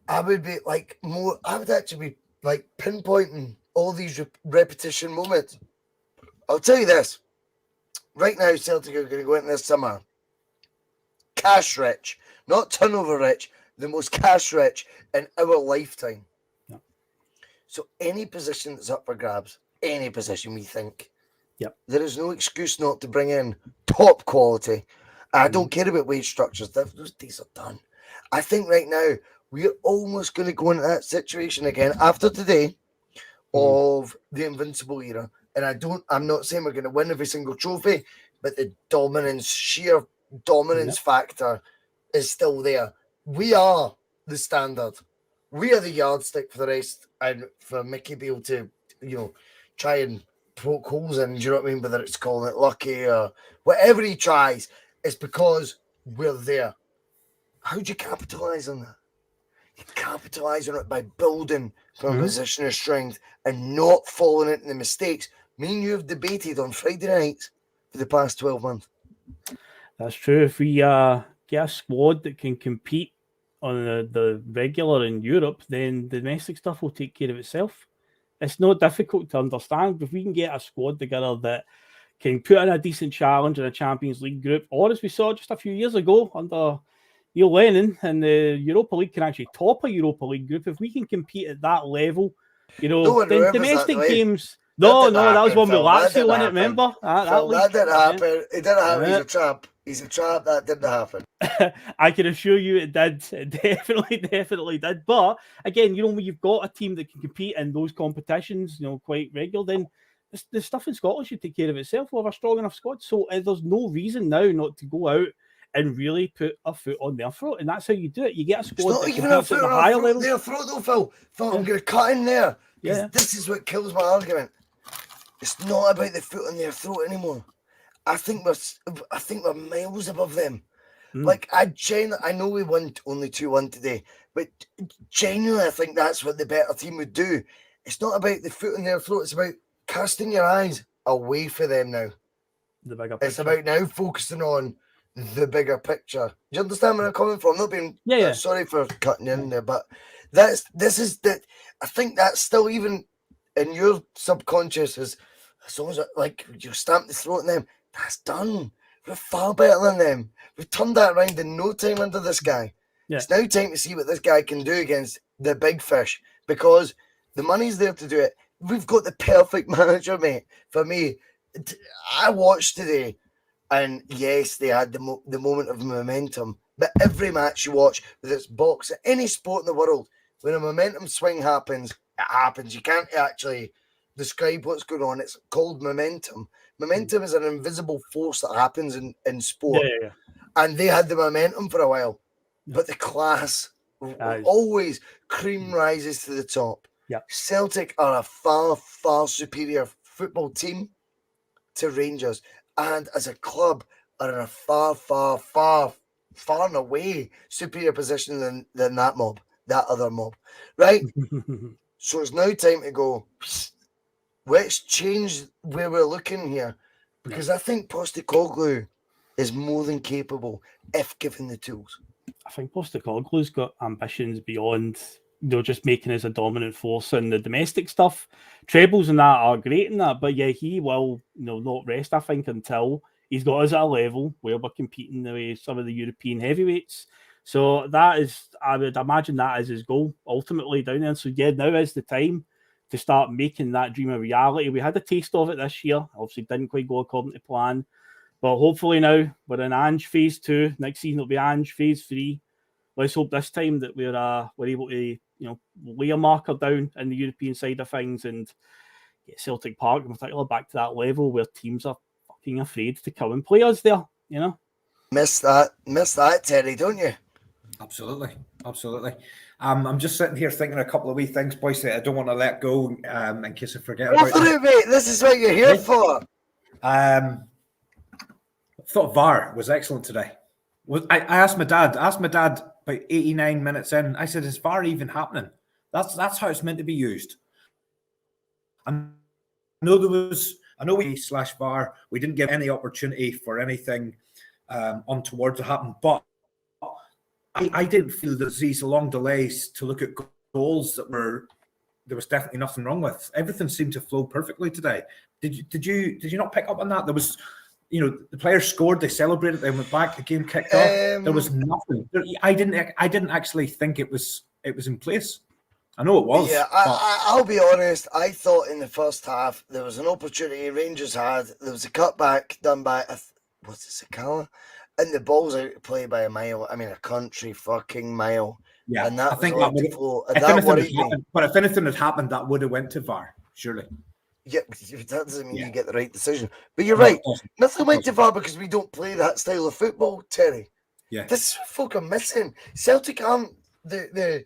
I would actually be like pinpointing all these repetition moments. I'll tell you this. Right now, Celtic are going to go into this summer cash rich, not turnover rich, the most cash rich in our lifetime. Yeah. So any position that's up for grabs, any position we think, there is no excuse not to bring in top quality. I don't care about wage structures. Those days are done. I think right now we're almost going to go into that situation again after today of the invincible era. And I'm not saying we're going to win every single trophy, but the sheer dominance factor is still there. We are the standard. We are the yardstick for the rest, and for Mickey Beale to, try and poke holes in, do you know what I mean? Whether it's calling it lucky or whatever he tries, it's because we're there. How do you capitalise on that? You capitalise on it by building from a position of strength and not falling into the mistakes. Me and you have debated on Friday nights for the past 12 months. That's true. If we get a squad that can compete on the regular in Europe, then the domestic stuff will take care of itself. It's not difficult to understand. If we can get a squad together that can put in a decent challenge in a Champions League group, or as we saw just a few years ago under Neil Lennon, and the Europa League can actually top a Europa League group. If we can compete at that level, then domestic games. No, that was one with Lazio, wasn't it? Remember? That didn't happen. It didn't happen. He's a tramp. He's a tramp. That didn't happen. I can assure you it did. It definitely did. But again, when you've got a team that can compete in those competitions, quite regular, then the stuff in Scotland should take care of itself. We'll have a strong enough squad. So there's no reason now not to go out and really put a foot on their throat. And that's how you do it. You get a squad that can at the higher level. Their throat, though, Phil. I'm going to cut in there. Yeah. This is what kills my argument. It's not about the foot on their throat anymore. I think we're miles above them. Like, I know we won only 2-1 today, but genuinely, I think that's what the better team would do. It's not about the foot in their throat. It's about casting your eyes away from them now. The bigger It's picture. about now focusing on the bigger picture. Do you understand where I'm coming from? I'm not being sorry for cutting in there, but I think that's still even in your subconscious as long as like you stamp the throat in them, that's done. We're far better than them. We've turned that around in no time under this guy. Yeah. It's now time to see what this guy can do against the big fish because the money's there to do it. We've got the perfect manager, mate. For me, I watched today, and yes, they had the moment of momentum. But every match you watch, whether it's boxing, any sport in the world, when a momentum swing happens, it happens. You can't actually describe what's going on. It's called momentum. Momentum is an invisible force that happens in sport. Yeah. And they had the momentum for a while. But the class always cream rises to the top. Yeah. Celtic are a far, far superior football team to Rangers. And as a club are in a far, far, far, far and away superior position than that mob, that other mob. Right? So it's now time to go, let's change where we're looking here. Because I think Postecoglou is more than capable if given the tools. I think Postecoglou's got ambitions beyond just making us a dominant force in the domestic stuff. Trebles and that are great in that, but yeah, he will not rest, I think, until he's got us at a level where we're competing with some of the European heavyweights. So that is, I would imagine that is his goal ultimately down there. So yeah, now is the time to start making that dream a reality. We had a taste of it this year. Obviously didn't quite go according to plan. But hopefully now we're in Ange phase 2. Next season it'll be Ange phase 3. Let's hope this time that we're able to lay a marker down in the European side of things and get Celtic Park in particular back to that level where teams are fucking afraid to come and play us there. Miss that, Terry, don't you? Absolutely. I'm just sitting here thinking a couple of wee things, boys, that I don't want to let go in case I forget about it, mate. This is what you're here for. I thought VAR was excellent today. I asked my dad about 89 minutes in. I said, is VAR even happening? That's how it's meant to be used. I know we /VAR, we didn't give any opportunity for anything untoward to happen, but I didn't feel that these long delays to look at goals there was definitely nothing wrong with. Everything seemed to flow perfectly today. Did you not pick up on that? There was, the players scored, they celebrated, they went back, the game kicked off. There was nothing. I didn't actually think it was in place. I know it was. Yeah, I'll be honest. I thought in the first half there was an opportunity Rangers had. There was a cutback done by what's it, Sakala? And the ball's out to play by a mile. I mean, a country fucking mile. Yeah, and that I think was that worried me. But if anything had happened, that would have went to VAR, surely. Yeah, that doesn't mean you get the right decision. But you're right. Nothing went to VAR because we don't play that style of football, Terry. Yeah. This is what folk are missing. Celtic aren't the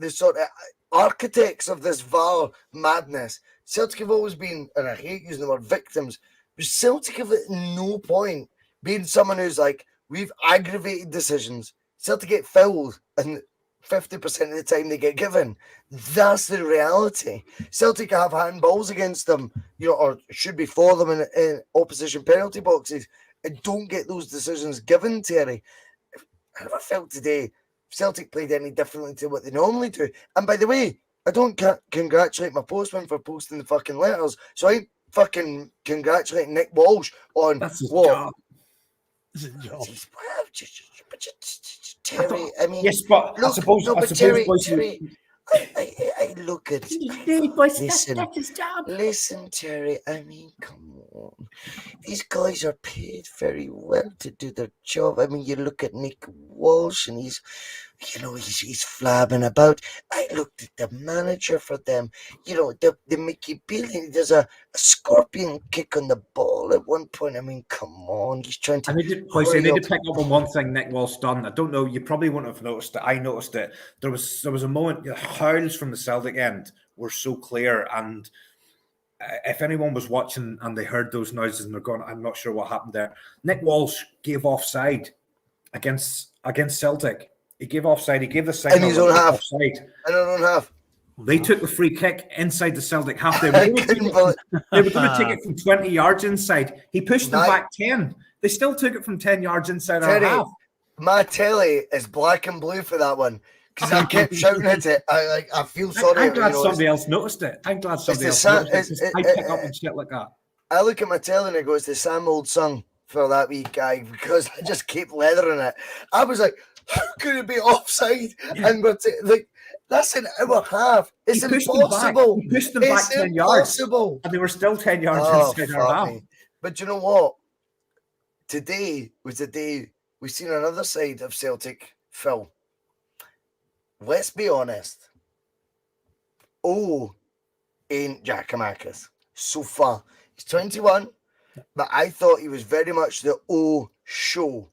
sort of architects of this VAR madness. Celtic have always been, and I hate using the word victims, but Celtic have at no point being someone who's like, we've aggravated decisions. Celtic get fouled, and 50% of the time they get given. That's the reality. Celtic have handballs against them, or should be for them in opposition penalty boxes, and don't get those decisions given, Terry. I never felt today Celtic played any differently to what they normally do. And by the way, I don't congratulate my postman for posting the fucking letters, so I fucking congratulate Nick Walsh on what? Terry, I mean, yes, but look, I suppose Terry, I look at listen, Terry. I mean, come on, these guys are paid very well to do their job. I mean, you look at Nick Walsh, and he's flabbing about. I looked at the manager for them. The Mickey Beale, there's a scorpion kick on the ball at one point. I mean, come on, he's trying to. I need to pick up on one thing Nick Walsh done. I don't know, you probably wouldn't have noticed it. I noticed it. There was a moment, the howls from the Celtic end were so clear, and if anyone was watching and they heard those noises and they're going, I'm not sure what happened there. Nick Walsh gave offside against Celtic. He gave offside. He gave the signal. In his own half. Offside. In their own half. They took the free kick inside the Celtic half. They were going to take it from 20 yards inside. He pushed them back 10. They still took it from 10 yards inside our half. My telly is black and blue for that one because I kept shouting at it. I feel sorry. I'm glad somebody else noticed it. I'm glad somebody else noticed it. I pick up and shit like that. I look at my telly and it goes, the Sam Old song for that wee guy because I just keep leathering it. I was like, how could it be offside? Yeah. And we're like, that's an hour half. It's impossible. He pushed them back 10 yards. And they were still 10 yards inside our half. But you know what? Today was the day we've seen another side of Celtic, Phil. Let's be honest. Ain't Giakoumakis so far. He's 21, but I thought he was very much the show.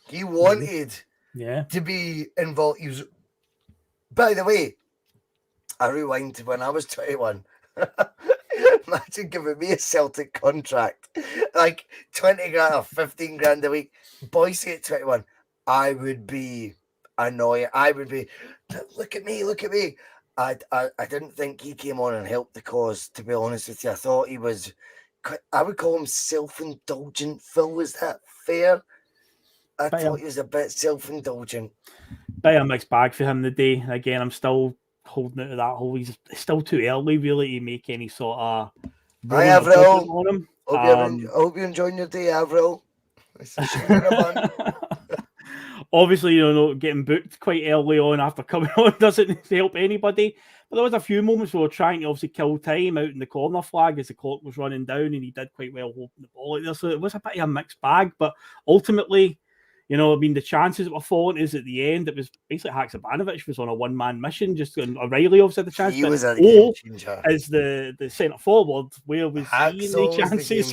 He wanted to be involved. He was. By the way, I rewind to when I was 21. Imagine giving me a Celtic contract, like 20 grand or 15 grand a week. Bhoycie at 21, I would be annoyed. I would be, look at me. I didn't think he came on and helped the cause, to be honest with you. I thought he was, I would call him self-indulgent. Phil, was that fair? I thought he was a bit self-indulgent. Bit of a mixed bag for him today. Again, I'm still holding out of that hole. He's still too early, really, to make any sort of. Hi, Avril. Hope you're enjoying your day, Avril. Obviously, getting booked quite early on after coming on doesn't help anybody. But there was a few moments where we were trying to obviously kill time out in the corner flag as the clock was running down, and he did quite well holding the ball like this. So it was a bit of a mixed bag. But ultimately, the chances that were falling is at the end, it was basically Haksabanovic was on a one-man mission. Just O'Reilly obviously had the chance. He was a game changer. As the centre forward, where was he in the chances,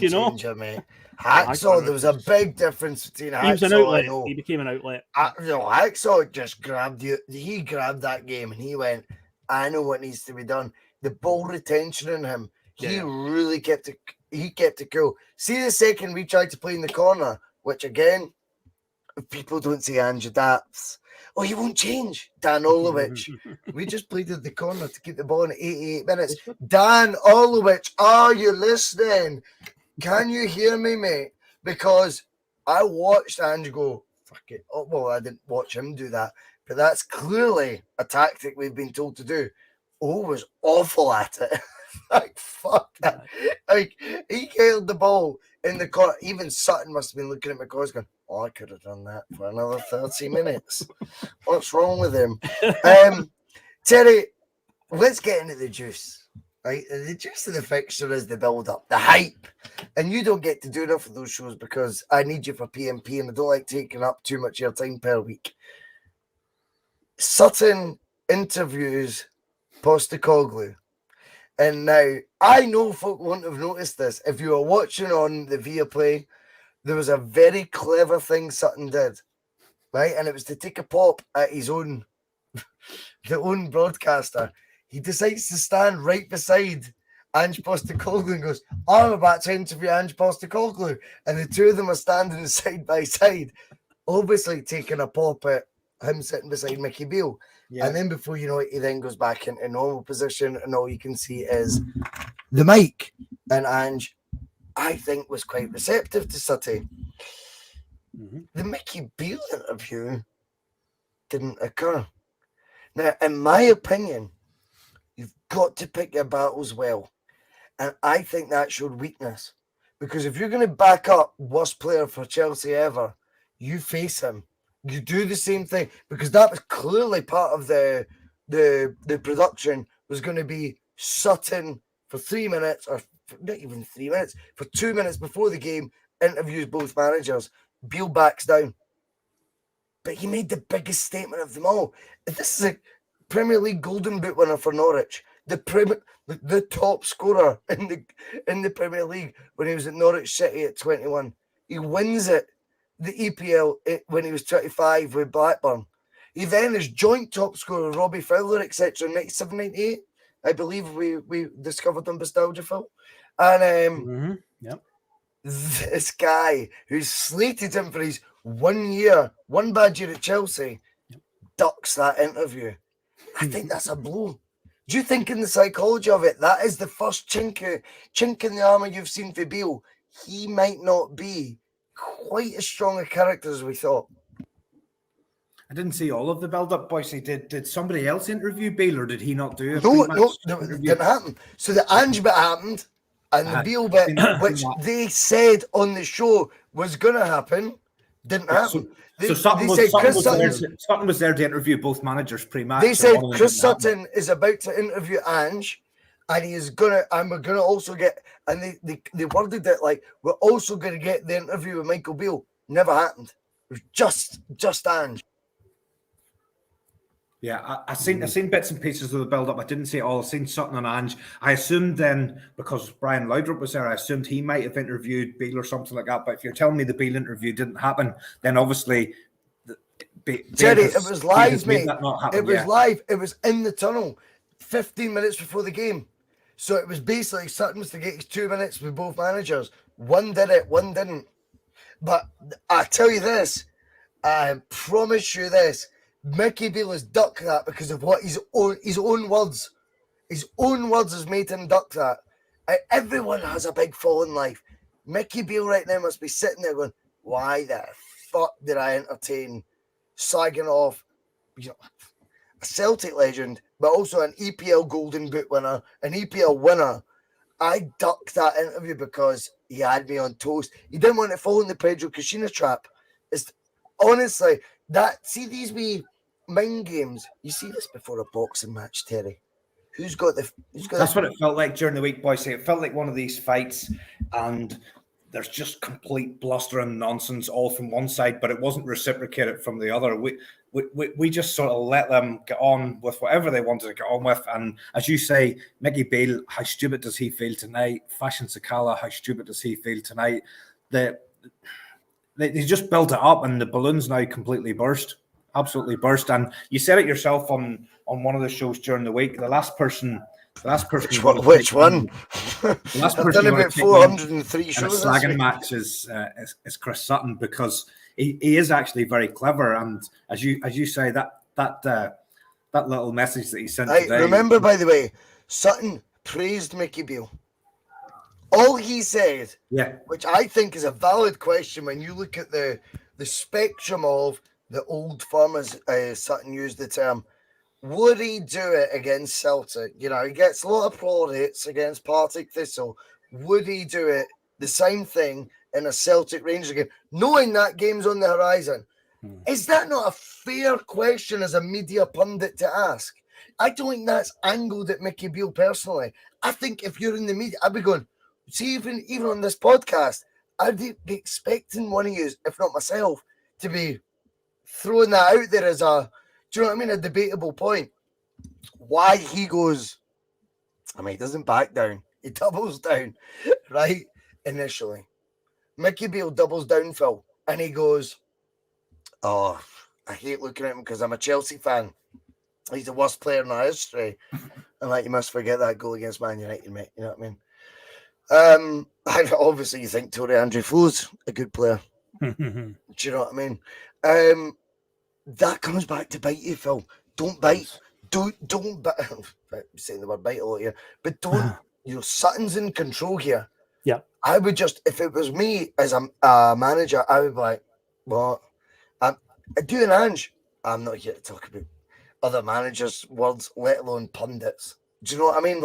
Hacksaw, there was a big difference between Hacksaw. He was an outlet. He became an outlet. Hacksaw just grabbed you. He grabbed that game and he went, I know what needs to be done. The ball retention in him, he really kept it. He kept it cool. See the second we tried to play in the corner, which again, people don't say Ange adapts. Oh, he won't change. Dan Olovic. We just played at the corner to keep the ball in 88 minutes. Dan Olovic, are you listening? Can you hear me, mate? Because I watched Ange go, fuck it. Oh, well, I didn't watch him do that. But that's clearly a tactic we've been told to do. Was awful at it. Like, fuck that. Like, he held the ball in the corner. Even Sutton must have been looking at McCoy's going, I could have done that for another 30 minutes. What's wrong with him? Terry, let's get into the juice. Right? The juice of the fixture is the build-up, the hype. And you don't get to do enough of those shows because I need you for P.M.P. and I don't like taking up too much of your time per week. Sutton interviews Postecoglou. And now, I know folk won't have noticed this. If you were watching on the Viaplay, there was a very clever thing Sutton did, right? And it was to take a pop at his own, the own broadcaster. He decides to stand right beside Ange Postecoglou and goes, I'm about to interview Ange Postecoglou. And the two of them are standing side by side, obviously taking a pop at him sitting beside Mickey Beale. Yeah. And then before you know it, he then goes back into normal position and all you can see is the mic. And Ange, I think, was quite receptive to Sutty. Mm-hmm. The Mickey Beale interview didn't occur. Now, in my opinion, you've got to pick your battles well. And I think that showed weakness. Because if you're going to back up worst player for Chelsea ever, you face him. You do the same thing. Because that was clearly part of the production was going to be Sutton for 3 minutes, or not even 3 minutes, for 2 minutes before the game, interviews both managers. Beale backs down. But he made the biggest statement of them all. This is a Premier League Golden Boot winner for Norwich. The top scorer in the Premier League when he was at Norwich City at 21. He wins it, the EPL, when he was 25 with Blackburn. He then is joint top scorer with Robbie Fowler, etc. 97, 98. I believe we discovered on Bustalgia, Phil. And this guy who's slated him for his 1 year, one bad year at Chelsea, ducks that interview. I think that's a blow. Do you think in the psychology of it, that is the first chink in the armour you've seen for Bale? He might not be quite as strong a character as we thought. I didn't see all of the build-up, Bhoycie. Did somebody else interview Bale, or did he not do it? No, it didn't happen. So the Ange bit happened, and the Bale bit, which they said on the show was going to happen, didn't happen. Sutton was there to interview both managers pre-match. They said Chris Sutton is about to interview Ange, and he is and we're gonna also get, and they worded it like, we're also gonna get the interview with Michael Beale. Never happened. It was just Ange. Yeah, I seen bits and pieces of the build-up. I didn't see it all. I seen Sutton and Ange. I assumed then, because Brian Laudrup was there, I assumed he might have interviewed Beale or something like that. But if you're telling me the Beale interview didn't happen, then obviously... Jerry, it was live, mate. It was live. It was in the tunnel 15 minutes before the game. So it was basically Sutton was to get his 2 minutes with both managers. One did it, one didn't. But I tell you this, I promise you this, Mickey Beale has ducked that because of what his own words has made him duck that. Everyone has a big fall in life. Mickey Beale right now must be sitting there going, why the fuck did I entertain slagging off, a Celtic legend, but also an EPL Golden Boot winner, an EPL winner? I ducked that interview because he had me on toast. He didn't want to fall in the Pedro Caixinha trap. It's honestly these wee mind games. You see this before a boxing match, Terry. That's what it felt like during the week, Bhoycie. It felt like one of these fights, and there's just complete bluster and nonsense all from one side, but it wasn't reciprocated from the other. We just sort of let them get on with whatever they wanted to get on with. And as you say, Mickey Beale, how stupid does he feel tonight? Fashion Sakala, how stupid does he feel tonight? They just built it up, and the balloon's now completely burst. Absolutely burst. And you said it yourself on one of the shows during the week. The last person. Which one? The last person I've done about 403 shows. A slagging match is Chris Sutton, because he is actually very clever. And as you say, that little message that he sent today. Remember, by the way, Sutton praised Mickey Beale. All he said, which I think is a valid question when you look at the spectrum of the old firm, as Sutton used the term. Would he do it against Celtic? He gets a lot of plaudits against Partick Thistle. Would he do it the same thing in a Celtic Rangers game, knowing that game's on the horizon? Is that not a fair question as a media pundit to ask? I don't think that's angled at Mickey Beale personally. I think if you're in the media, I'd be going, see, even on this podcast, I'd be expecting one of you, if not myself, to be throwing that out there as do you know what I mean? A debatable point. Why he goes, he doesn't back down. He doubles down, right? Initially. Mickey Beale doubles down, Phil, and he goes, I hate looking at him because I'm a Chelsea fan. He's the worst player in our history. And you must forget that goal against Man United, mate. You know what I mean? Obviously, you think Tory Andrew Flo's a good player. Do you know what I mean? That comes back to bite you, Phil. Don't bite. Don't bite. I'm saying the word bite a lot here, but don't. Sutton's in control here. Yeah. I would just, if it was me as a manager, I would be like, what? I'm doing Ange. I'm not here to talk about other managers' words, let alone pundits. Do you know what I mean?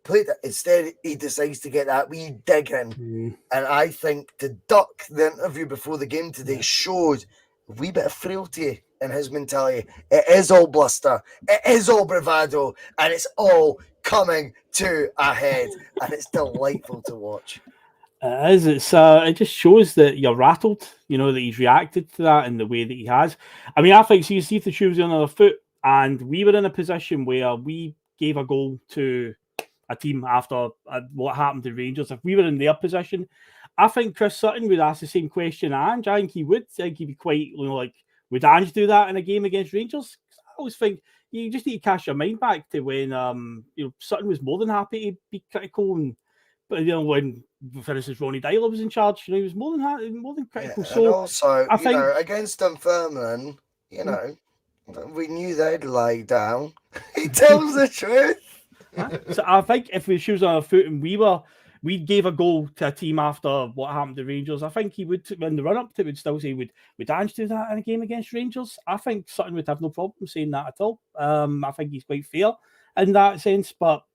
Play that. Instead, he decides to get that wee dig in. And I think to duck the interview before the game today showed a wee bit of frailty in his mentality. It is all bluster. It is all bravado. And it's all coming to a head. And it's delightful to watch. It is. It just shows that you're rattled, that he's reacted to that in the way that he has. I think, see if the shoe was on the other foot, and we were in a position where we gave a goal to a team after what happened to Rangers. If we were in their position, I think Chris Sutton would ask the same question, Ange. I think he would. I think he'd be quite, would Ange do that in a game against Rangers? I always think you just need to cast your mind back to when Sutton was more than happy to be critical, and when for instance, Ronnie Dyler was in charge. He was more than critical. Yeah, so and also, I think against Dunfermline, we knew they'd lie down. He tells the truth. So I think if we shoes on our foot and we gave a goal to a team after what happened to Rangers, I think he would, in the run-up to it, would still say, would Ange do that in a game against Rangers? I think Sutton would have no problem saying that at all. I think he's quite fair in that sense, but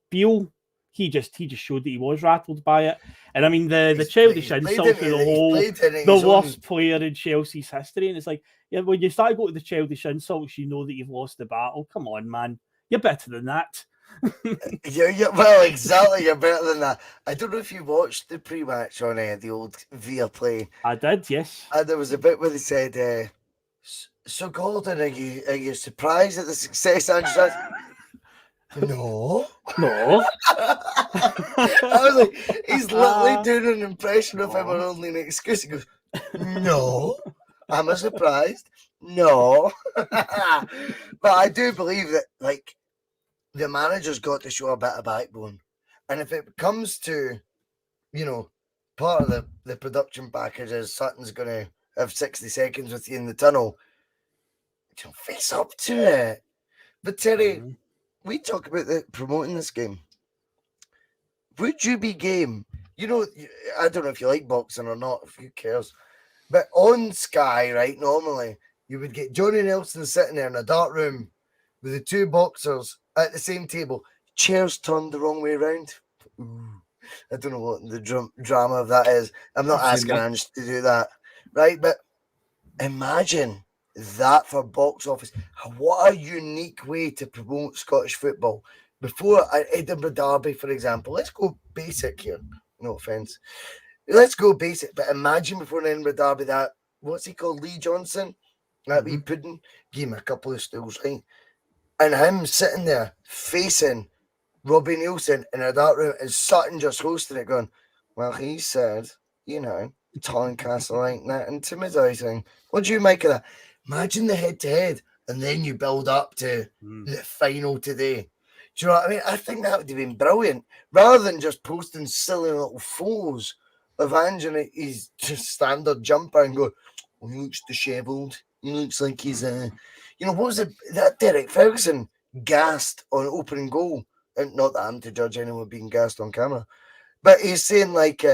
Beale, he just showed that he was rattled by it. And I mean, the childish insult to the worst player in Chelsea's history, and it's like, yeah, when you start going to the childish insults, you know that you've lost the battle. Come on, man. You're better than that. Well, exactly. You're better than that. I don't know if you watched the pre-match on the old Viaplay. I did, yes. And there was a bit where they said, "So Gordon, are you surprised at the success?" And no. I was like, he's literally doing an impression of him on Only an Excuse. He goes, "No, am I surprised? No." But I do believe that, like, the manager's got to show a bit of backbone. And if it comes to, part of the production package is Sutton's going to have 60 seconds with you in the tunnel, face up to it. But Terry, we talk about promoting this game. Would you be game? I don't know if you like boxing or not, who cares? But on Sky, right, normally, you would get Johnny Nelson sitting there in a dark room with the two boxers at the same table, chairs turned the wrong way around. Ooh, I don't know what the drama of that is. I'm not asking Ange to do that, right? But imagine that for box office. What a unique way to promote Scottish football. Before Edinburgh Derby, for example, let's go basic here. No offence. Let's go basic. But imagine before an Edinburgh Derby that, what's he called, Lee Johnson? That wee pudding. Give him a couple of stools, right? And him sitting there facing Robbie Nielsen in a dark room and Sutton just hosting it going, well, he said, Tynecastle ain't that intimidating. What do you make of that? Imagine the head-to-head and then you build up to the final today. Do you know what I mean? I think that would have been brilliant. Rather than just posting silly little photos of Ange in his just standard jumper and go, well, he looks dishevelled. He looks like he's what was it? That Derek Ferguson gassed on opening goal. And not that I'm to judge anyone being gassed on camera. But he's saying like,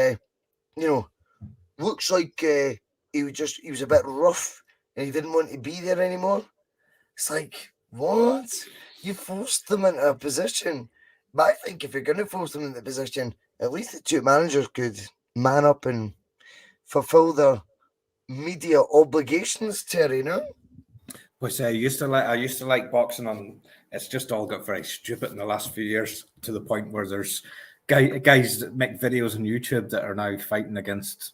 looks like he was a bit rough and he didn't want to be there anymore. It's like, what? You forced them into a position. But I think if you're going to force them into the position, at least the two managers could man up and fulfill their media obligations, Terry, no? Which I used to like boxing, and it's just all got very stupid in the last few years to the point where there's guys that make videos on YouTube that are now fighting against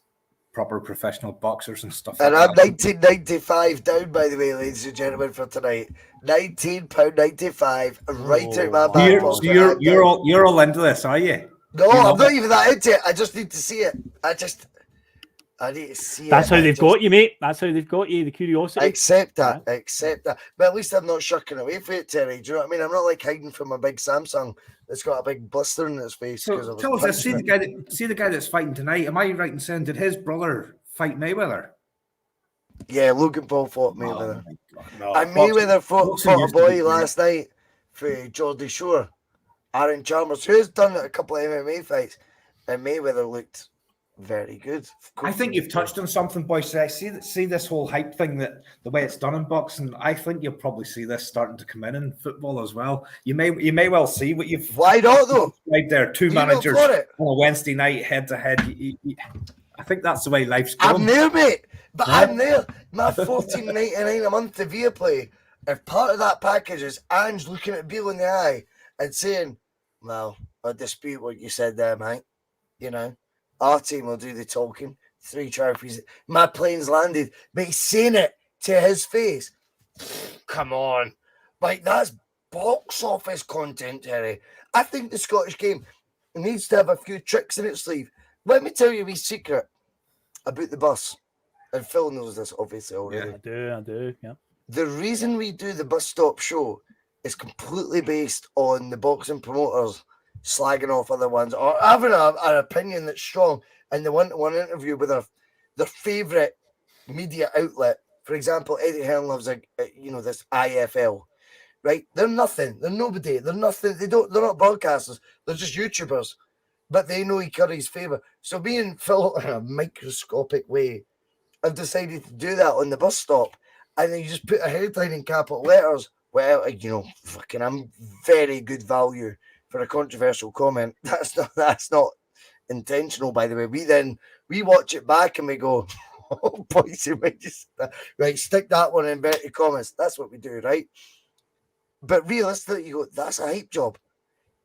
proper professional boxers and stuff. And I'm 19.95 down, by the way, ladies and gentlemen, for tonight. £19.95 right out my back pocket. You're all into this, are you? No, I'm not even that into it. I just need to see it. I need to see That's it. how they've got you, mate. That's how they've got you, the curiosity. Accept that. But at least I'm not shucking away from it, Terry. Do you know what I mean? I'm not like hiding from a big Samsung that's got a big blister in its face. So tell us this, see the guy that's fighting tonight. Am I right in saying, did his brother fight Mayweather? Yeah, Logan Paul fought Mayweather. No, and Mayweather fought a boy last night for Geordie Shore, Aaron Chalmers, who's done a couple of MMA fights, and Mayweather looked very good. I think you've touched on something, boys. See this whole hype thing, that the way it's done in boxing. I think you'll probably see this starting to come in football as well. You may well see what you've. Why not though? Right there, two managers on a Wednesday night head to head. I think that's the way life's going. I'm there, mate. But I'm there. My $14.99 a month to Viaplay. If part of that package is Ange looking at Beale in the eye and saying, "Well, I dispute what you said there, mate. Our team will do the talking. 3 trophies. My plane's landed." But he's saying it to his face. Come on. Like, that's box office content, Terry. I think the Scottish game needs to have a few tricks in its sleeve. Let me tell you a wee secret about the bus. And Phil knows this, obviously, already. Yeah, I do, yeah. The reason we do the bus stop show is completely based on the boxing promoters slagging off other ones or having an opinion that's strong and they want one interview with their favourite media outlet. For example, Eddie Hearn loves this IFL, right? They're nothing. They're nobody. They're nothing. They're not broadcasters. They're just YouTubers. But they know he curries favour. So me and Phil, in a microscopic way, have decided to do that on the bus stop. And then you just put a headline in capital letters. Well, fucking I'm very good value for a controversial comment. That's not intentional, by the way. We watch it back and we go, oh, Bhoycie, right, stick that one in inverted commas. That's what we do, right? But realistically, you go, that's a hype job.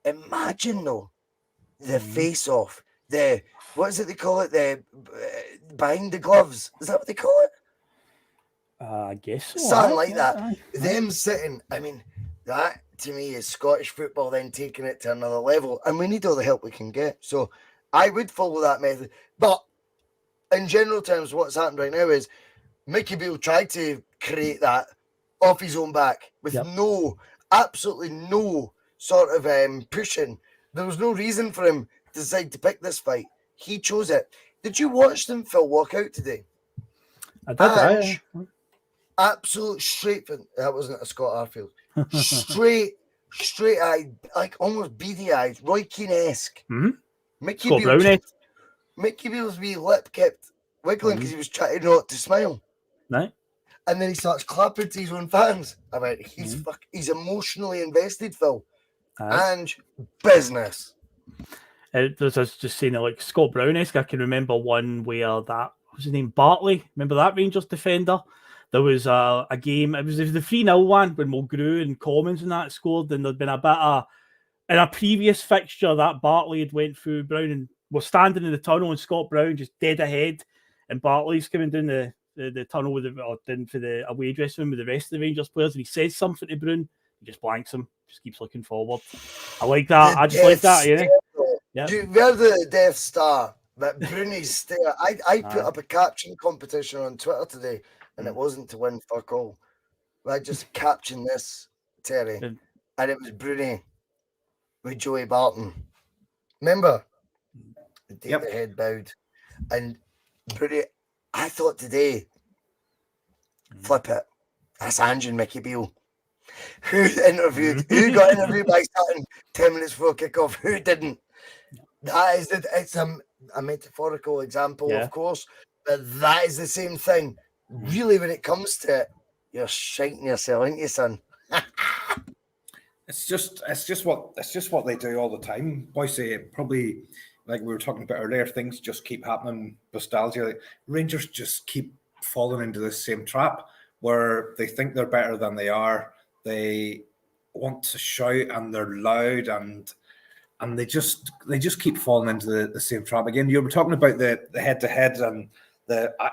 Imagine, though, the face-off, what is it they call it? The behind the gloves. Is that what they call it? I guess so. Something like that. Them sitting, I mean, that to me is Scottish football then taking it to another level. And we need all the help we can get. So I would follow that method. But in general terms, what's happened right now is Mickey Beale tried to create that off his own back with absolutely no sort of pushing. There was no reason for him to decide to pick this fight. He chose it. Did you watch them, Phil, walk out today? I did. Absolute straight. That wasn't a Scott Arfield. Straight eyed, like almost beady eyes, Roy Keane-esque. Mickey Beale's wee lip kept wiggling because he was trying not to smile. Right. And then he starts clapping to his own fans. I mean, he's emotionally invested, Phil. And business. There's just saying it like Scott Brown-esque. I can remember one where that was his name, Bartley. Remember that Rangers defender? There was a game. It was the 3-0 one when Mulgrew and Commons and that scored. And there'd been a bit of in a previous fixture that Bartley had went through Brown and was standing in the tunnel, and Scott Brown just dead ahead, and Bartley's coming down the tunnel with down for the away dressing room with the rest of the Rangers players, and he says something to Brown. He just blanks him, just keeps looking forward. I like that. I just like that, you know. Yeah. We're the Death Star, but Bruni's stare. I put up a caption competition on Twitter today, and it wasn't to win fuck all. I just captioned this, Terry, and it was Bruni with Joey Barton. Remember? The head bowed. And Bruni, I thought today, flip it. That's Ange and Mickey Beale. Who got interviewed by Sutton 10 minutes before kickoff? Who didn't? That is it's a metaphorical example, of course, but that is the same thing. Really, when it comes to it, you're shiting yourself, ain't you, son? It's just what they do all the time. Bhoycie, probably like we were talking about earlier, things just keep happening. Bustalgia, like, Rangers just keep falling into this same trap where they think they're better than they are. They want to shout and they're loud and they just keep falling into the same trap again. You were talking about the head-to-head and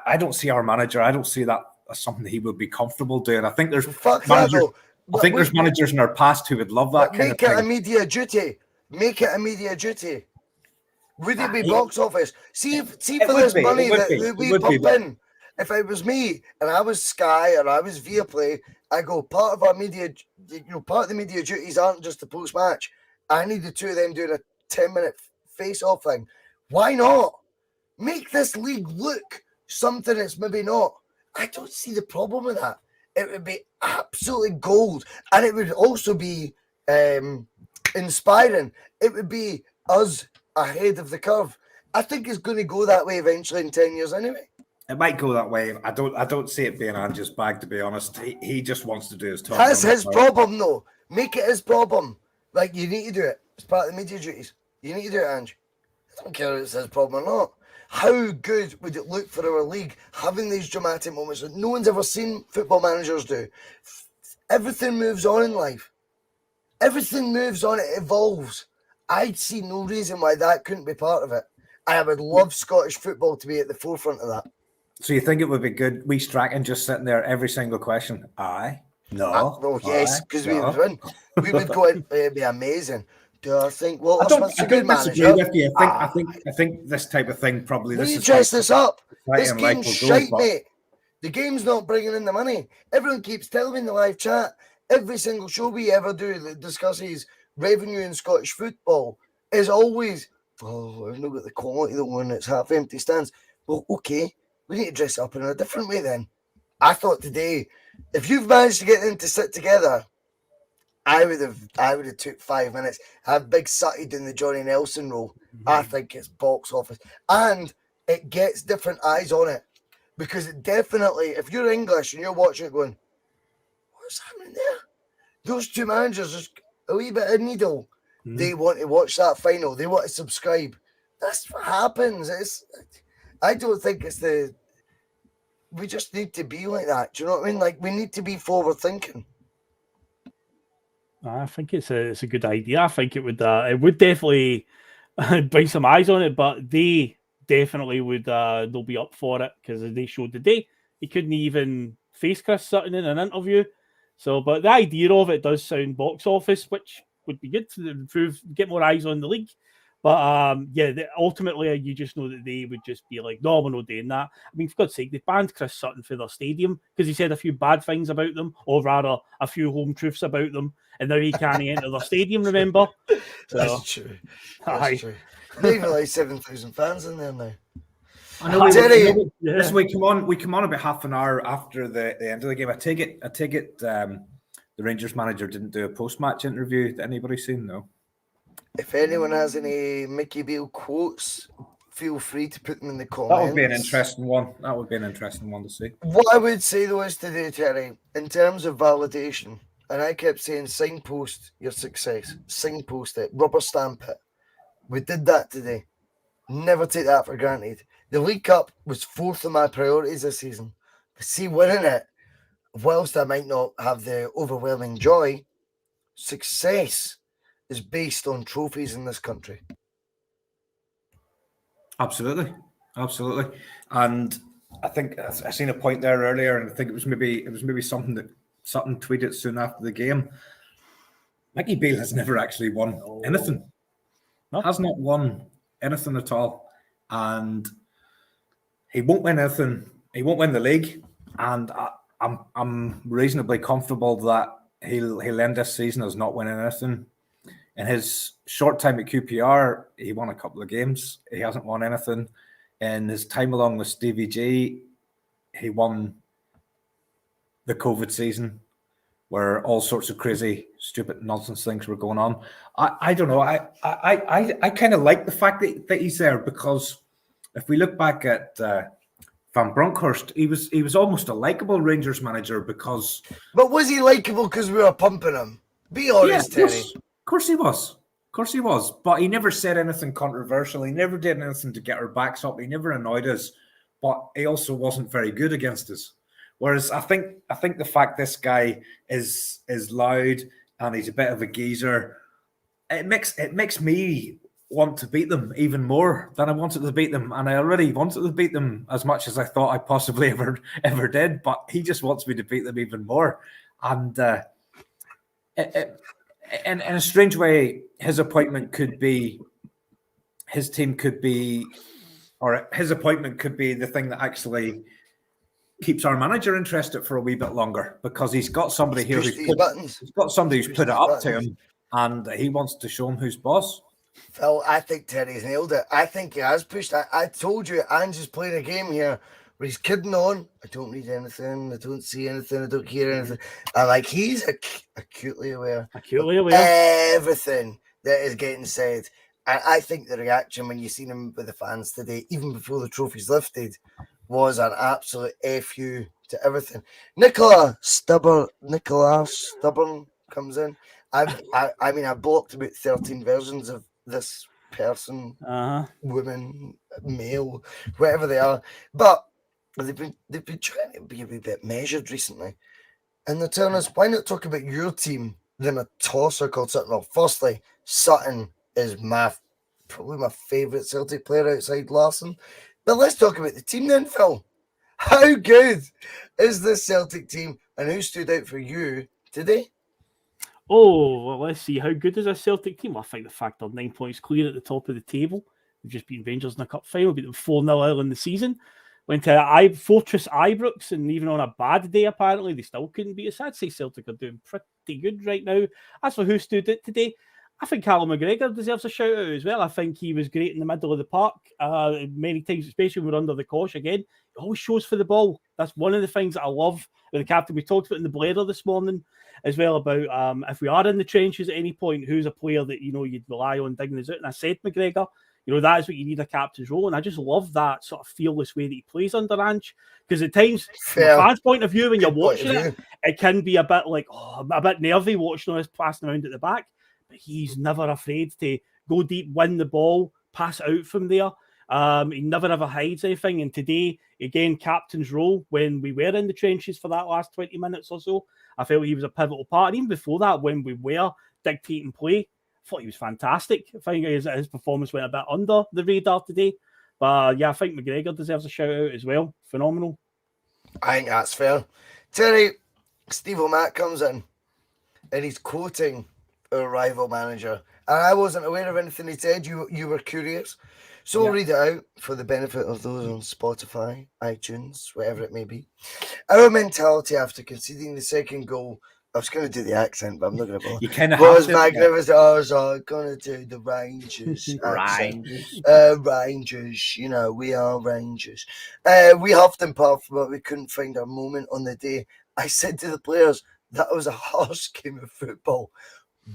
I don't see our manager. I don't see that as something he would be comfortable doing. I think there's there's managers in our past who would love that kind of thing. Make it a media duty. Make it a media duty. Would it be box office? See for this money that we pump in. If it was me and I was Sky or I was Viaplay, I go, part of our media, part of the media duties aren't just the post-match. I need the two of them doing a 10-minute face-off thing. Why not? Make this league look something it's maybe not. I don't see the problem with that. It would be absolutely gold. And it would also be inspiring. It would be us ahead of the curve. I think it's going to go that way eventually in 10 years anyway. It might go that way. I don't see it being Ange's bag, to be honest. He just wants to do his talk. That's his problem, though. Make it his problem. Like, you need to do it. It's part of the media duties. You need to do it, Ange. I don't care if it's his problem or not. How good would it look for our league having these dramatic moments that no one's ever seen football managers do? Everything moves on in life. Everything moves on. It evolves. I'd see no reason why that couldn't be part of it. I would love Scottish football to be at the forefront of that. So you think it would be good, we Strachan just sitting there every single question? Aye. No. Well, yes, because we would win. We would go in. It'd be amazing. Do I think? Well, I don't disagree with you. I think this type of thing probably. Will you dress this up? This game's shite, mate. The game's not bringing in the money. Everyone keeps telling me in the live chat. Every single show we ever do that discusses revenue in Scottish football is always, oh, we've not got the quality of the one that's half empty stands. Well, okay, we need to dress up in a different way then. I thought today, if you've managed to get them to sit together, I would have took 5 minutes. Have Big Sutty doing the Johnny Nelson role. I think it's box office. And it gets different eyes on it. Because it definitely, if you're English and you're watching it going, what's happening there? Those two managers, just a wee bit of needle. They want to watch that final. They want to subscribe. That's what happens. I don't think it's we just need to be like that. Do you know what I mean? Like, we need to be forward thinking. I think it's a good idea. I think it would definitely bring some eyes on it, but they definitely would they'll be up for it because they showed today he couldn't even face Chris Sutton in an interview. So, but the idea of it does sound box office, which would be good to improve, get more eyes on the league. But ultimately, you just know that they would just be like, no, we're not doing that. I mean, for God's sake, they banned Chris Sutton for their stadium because he said a few bad things about them, or rather, a few home truths about them, and now he can't enter their stadium, remember? So, That's true. That's true. They've like 7,000 fans in there now. I know. Listen, we come on about half an hour after the end of the game. I take it. The Rangers manager didn't do a post-match interview. That anybody seen? No. If anyone has any Mickey Beale quotes, feel free to put them in the comments. That would be an interesting one. That would be an interesting one to see. What I would say though is today, Terry, in terms of validation, and I kept saying signpost your success, signpost it, rubber stamp it. We did that today. Never take that for granted. The League Cup was fourth on my priorities this season. But see, winning it, whilst I might not have the overwhelming joy, success is based on trophies in this country. Absolutely. And I think I seen a point there earlier, and I think it was maybe something that Sutton tweeted soon after the game. Mickey Beale has never actually won anything. No. Has not won anything at all, and he won't win anything. He won't win the league, and I'm reasonably comfortable that he'll end this season as not winning anything. In his short time at QPR, he won a couple of games. He hasn't won anything. In his time along with Stevie G, he won the COVID season, where all sorts of crazy, stupid, nonsense things were going on. I don't know. I kind of like the fact that he's there, because if we look back at Van Bronckhorst, he was almost a likable Rangers manager because. But was he likable because we were pumping him? Be honest, yeah, Terry. Of course he was. But he never said anything controversial. He never did anything to get our backs up. He never annoyed us. But he also wasn't very good against us. Whereas I think the fact this guy is loud and he's a bit of a geezer, it makes me want to beat them even more than I wanted to beat them. And I already wanted to beat them as much as I thought I possibly ever did. But he just wants me to beat them even more. And in a strange way, his appointment could be, his team could be, or his appointment could be the thing that actually keeps our manager interested for a wee bit longer, because he's got somebody here who's put it up to him, and he wants to show him who's boss. Phil, I think Terry's nailed it. I think he has pushed. I told you, Ange's playing a game here where he's kidding on. I don't read anything. I don't see anything. I don't hear anything. And like, he's acutely aware. Everything that is getting said. And I think the reaction when you seen him with the fans today, even before the trophy's lifted, was an absolute FU to everything. Nicola Stubborn comes in. I mean, I blocked about 13 versions of this person, woman, male, whatever they are. But they've been trying to be a wee bit measured recently. And the turn is, why not talk about your team than a tosser called Sutton? Well, firstly, Sutton is probably my favourite Celtic player outside Larson. But let's talk about the team then, Phil. How good is this Celtic team, and who stood out for you today? Oh, well, let's see. How good is a Celtic team? Well, I think the fact they're 9 points clear at the top of the table. We've just beaten Rangers in the cup final, beat them 4-0 early in the season. Went to Fortress Ibrox, and even on a bad day, apparently, they still couldn't beat us. I'd say Celtic are doing pretty good right now. As for who stood out today, I think Callum McGregor deserves a shout out as well. I think he was great in the middle of the park. Many times, especially when we're under the cosh again, he always shows for the ball. That's one of the things that I love with the captain. We talked about in the Blether this morning as well about if we are in the trenches at any point, who's a player that you'd rely on digging us out. And I said McGregor. That is what you need a captain's role. And I just love that sort of fearless way that he plays under Ange. Because at times, from a fan's point of view, when you're watching it can be a bit like, a bit nervy watching us passing around at the back. But he's never afraid to go deep, win the ball, pass it out from there. He never ever hides anything. And today, again, captain's role, when we were in the trenches for that last 20 minutes or so, I felt he was a pivotal part. And even before that, when we were dictating play, I thought he was fantastic. I think his performance went a bit under the radar today. But yeah, I think McGregor deserves a shout out as well. Phenomenal. I think that's fair. Terry, Steve O'Mac comes in and he's quoting our rival manager. And I wasn't aware of anything he said. You were curious. So I'll read it out for the benefit of those on Spotify, iTunes, whatever it may be. Our mentality after conceding the second goal, I was going to do the accent, but I'm not going to bother. You kind of was magnificent. I was going to do the Rangers accent. Rangers, we are Rangers. We huffed and puffed, but we couldn't find our moment on the day. I said to the players, that was a harsh game of football.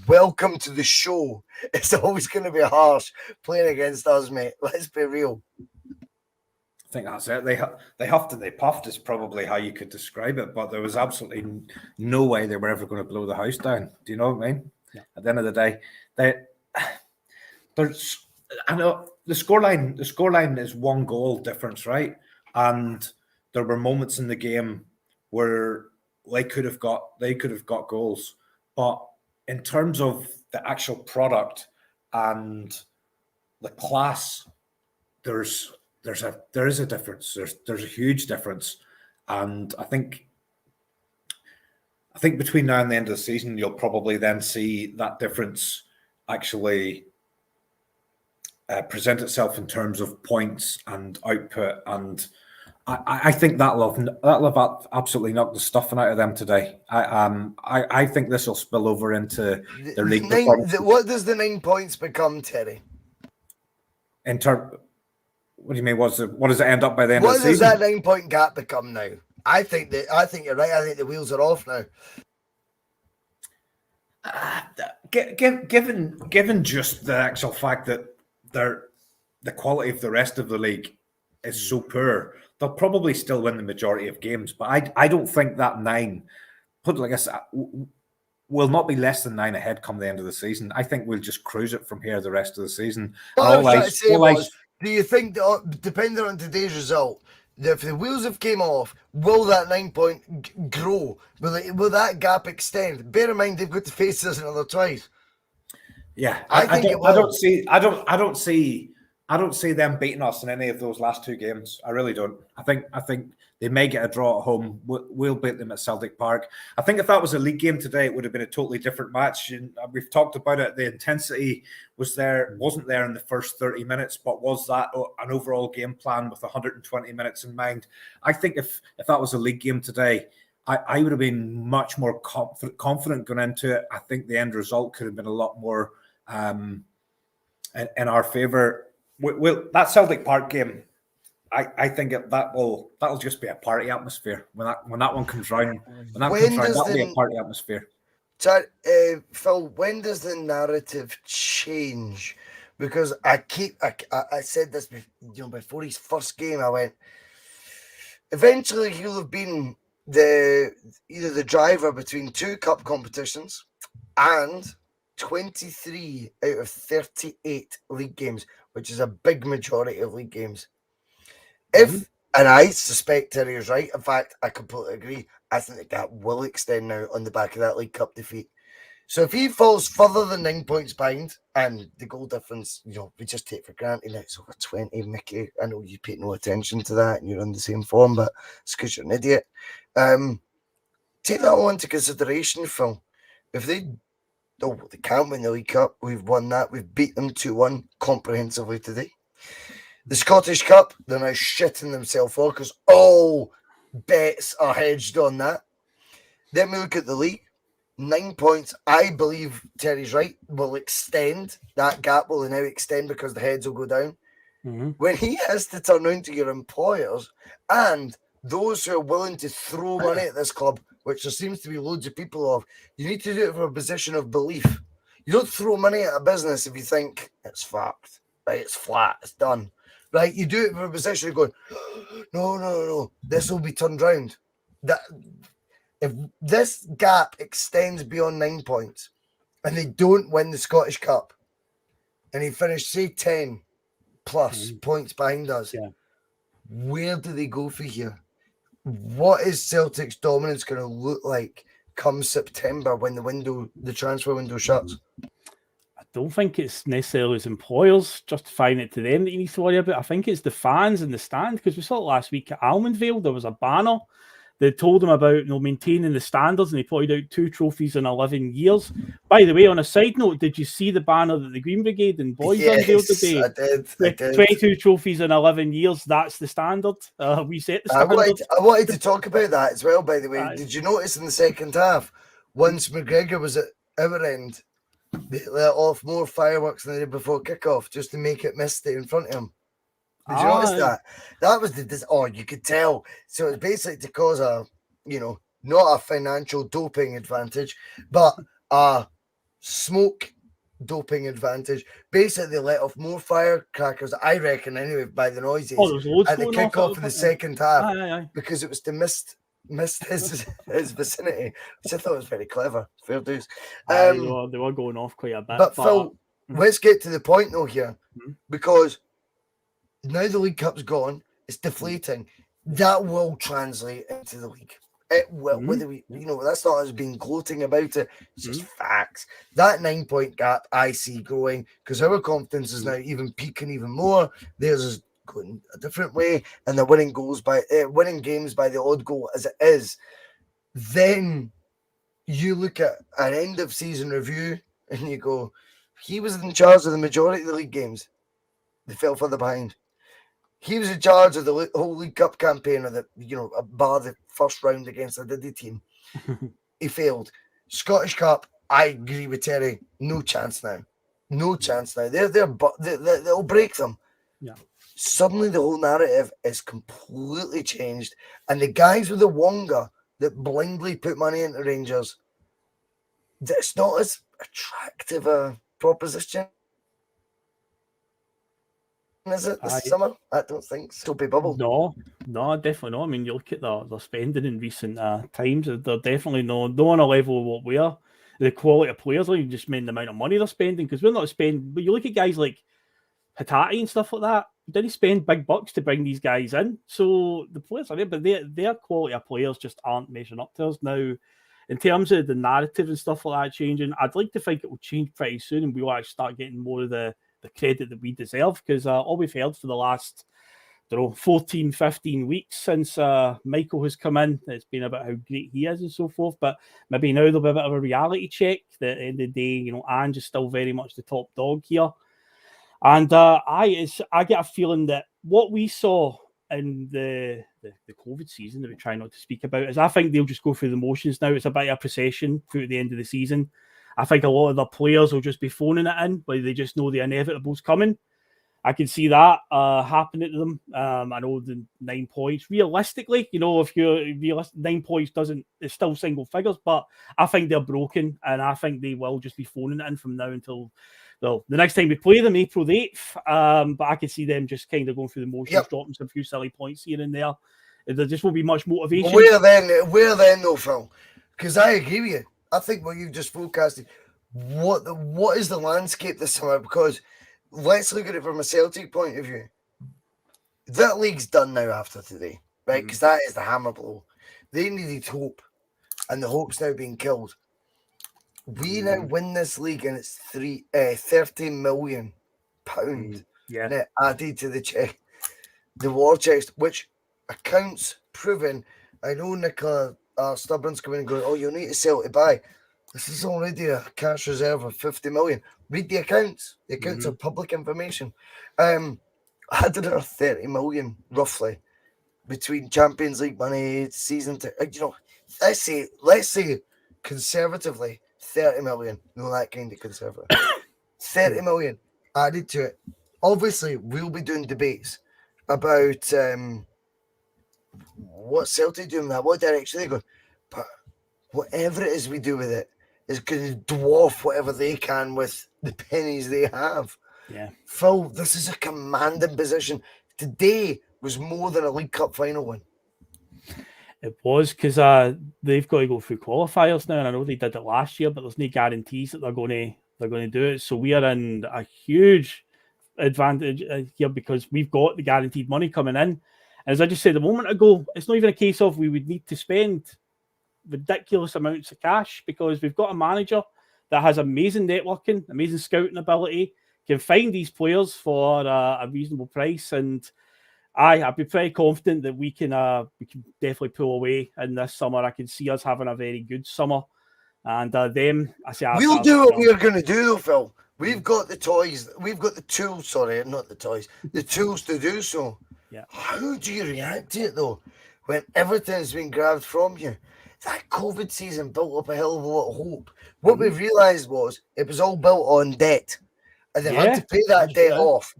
Welcome to the show. It's always going to be harsh playing against us, mate. Let's be real. I think that's it. They huffed and they puffed is probably how you could describe it, but there was absolutely no way they were ever going to blow the house down. Do you know what I mean? Yeah. At the end of the day, I know the scoreline is one goal difference, right? And there were moments in the game where they could have got goals, but in terms of the actual product and the class, there is a difference. There's a huge difference, and I think between now and the end of the season, you'll probably then see that difference actually present itself in terms of points and output. And I think that'll have absolutely knocked the stuffing out of them today. I think this will spill over into the league. What does the 9 points become, Terry? What do you mean? What does it end up by the end of the season? What does that 9 point gap become now? I think you're right. I think the wheels are off now. Given just the actual fact that the quality of the rest of the league is so poor, they'll probably still win the majority of games. But I don't think that 9, put like I said, will not be less than 9 ahead come the end of the season. I think we'll just cruise it from here the rest of the season. Do you think that, depending on today's result, if the wheels have came off, will that 9 point grow? Will that gap extend? Bear in mind they've got to face us another twice. Yeah, I don't see them beating us in any of those last 2 games. I really don't. I think they may get a draw at home. We'll beat them at Celtic Park. I think if that was a league game today, it would have been a totally different match. And we've talked about it. The intensity wasn't there in the first 30 minutes, but was that an overall game plan with 120 minutes in mind? I think if that was a league game today, I would have been much more confident going into it. I think the end result could have been a lot more in our favour. That Celtic Park game, I think that'll just be a party atmosphere when that one comes round. That'll be a party atmosphere. Phil, when does the narrative change? Because I said this before his first game. I went, eventually he'll have been either the driver between 2 cup competitions and 23 out of 38 league games, which is a big majority of league games. And I suspect Terry is right. In fact, I completely agree. I think the gap will extend now on the back of that League Cup defeat. So if he falls further than 9 points behind, and the goal difference, we just take for granted that it's over 20, Mickey. I know you pay no attention to that and you're on the same form, but it's because you're an idiot. Take that all into consideration, Phil. If they can't win the League Cup, we've won that. We've beat them 2-1 comprehensively today. The Scottish Cup, they're now shitting themselves for because all bets are hedged on that. Then we look at the league. 9 points, I believe Terry's right, will extend. That gap will now extend because the heads will go down. When he has to turn around to your employers and those who are willing to throw money at this club, which there seems to be loads of people of, you need to do it from a position of belief. You don't throw money at a business if you think it's fucked, right? It's flat, it's done, right? You do it from a position of going, no, this will be turned round. That if this gap extends beyond 9 points and they don't win the Scottish Cup and he finished, say, 10 plus points behind us, where do they go for here? What is Celtic's dominance going to look like come September when the transfer window shuts? I don't think it's necessarily his employers justifying it to them that you need to worry about. I think it's the fans in the stand, because we saw it last week at Almondvale. There was a banner they told them about maintaining the standards, and they pointed out 2 trophies in 11 years. By the way, on a side note, did you see the banner that the Green Brigade and Boys unveiled today? I did. 22 trophies in 11 years, that's the standard. We set the standard. I wanted to talk about that as well, by the way. Did you notice in the second half, once McGregor was at our end, they let off more fireworks than they did before kickoff just to make it misty in front of him? Did you notice that? That was you could tell. So it's basically to cause not a financial doping advantage, but a smoke doping advantage. Basically, they let off more firecrackers, I reckon, anyway, by the noises at the kickoff of the second half, because it was to mist his vicinity, which I thought was very clever. Fair dues. They were going off quite a bit. But Phil, let's get to the point though here, because now the League Cup's gone, it's deflating. That will translate into the league. It will. Whether we, that's not us being gloating about it. It's just facts. That 9 point gap I see growing because our confidence is now even peaking even more. Theirs is going a different way, and they're winning games by the odd goal as it is. Then you look at an end of season review and you go, he was in charge of the majority of the league games. They fell further behind. He was in charge of the whole League Cup campaign, bar the first round against the Diddy team. He failed. Scottish Cup, I agree with Terry. No chance now. No chance now. They'll break them. Yeah. Suddenly the whole narrative is completely changed. And the guys with the Wonga that blindly put money into Rangers, it's not as attractive a proposition. Is it this summer? I don't think so. Be bubble. No, definitely not. I mean, you look at their spending in recent times, they're definitely not on a level of what we are. The quality of players, like, you just mean the amount of money they're spending, because we're not spending. But you look at guys like Hatate and stuff like that, you didn't spend big bucks to bring these guys in. So the players are there, but their quality of players just aren't measuring up to us now. In terms of the narrative and stuff like that changing, I'd like to think it will change pretty soon, and we will actually start getting more of the credit that we deserve, because all we've heard for the last 14, 15 weeks since Michael has come in, it's been about how great he is and so forth. But maybe now there'll be a bit of a reality check that at the end of the day, Ange is still very much the top dog here. And I get a feeling that what we saw in the COVID season that we try not to speak about is, I think they'll just go through the motions now. It's a bit of a procession through the end of the season. I think a lot of the players will just be phoning it in, but they just know the inevitable's coming. I can see that happening to them. I know the 9 points. Realistically, if you're 9 points it's still single figures, but I think they're broken, and I think they will just be phoning it in from now until the next time we play them, April the 8th. But I can see them just kind of going through the motions, dropping some few silly points here and there. There just won't be much motivation. Where then, though, Phil? Because I agree with you. I think what you've just forecasted, what is the landscape this summer? Because let's look at it from a Celtic point of view. That league's done now after today, right? Because that is the hammer blow. They needed hope, and the hope's now being killed. We now win this league, and it's £30 million net added to the war chest, which accounts proven. I know Nicola Stubborn's coming and going, oh, you'll need to sell to buy. This is already a cash reserve of 50 million. Read the accounts. The accounts are public information. Added another 30 million, roughly, between Champions League money, season to, let's say, conservatively 30 million. No, that kind of conservative. 30 million added to it. Obviously, we'll be doing debates about what Celtic doing that, what direction they go. But whatever it is we do with it is going to dwarf whatever they can with the pennies they have. Yeah. Phil, this is a commanding position. Today was more than a League Cup final win. It was, because they've got to go through qualifiers now, and I know they did it last year, but there's no guarantees that they're going to do it. So we are in a huge advantage here because we've got the guaranteed money coming in. As I just said a moment ago, it's not even a case of we would need to spend ridiculous amounts of cash, because we've got a manager that has amazing networking, amazing scouting ability, can find these players for a reasonable price, and I'd be pretty confident that we can definitely pull away in this summer. I can see us having a very good summer, and we'll do what we are going to do, though, Phil. We've got the toys, we've got the tools. Sorry, not the toys, the tools to do so. Yeah. How do you react to it though, when everything's been grabbed from you? That COVID season built up a hell of a lot of hope. What we realised was it was all built on debt, and they had to pay that debt off.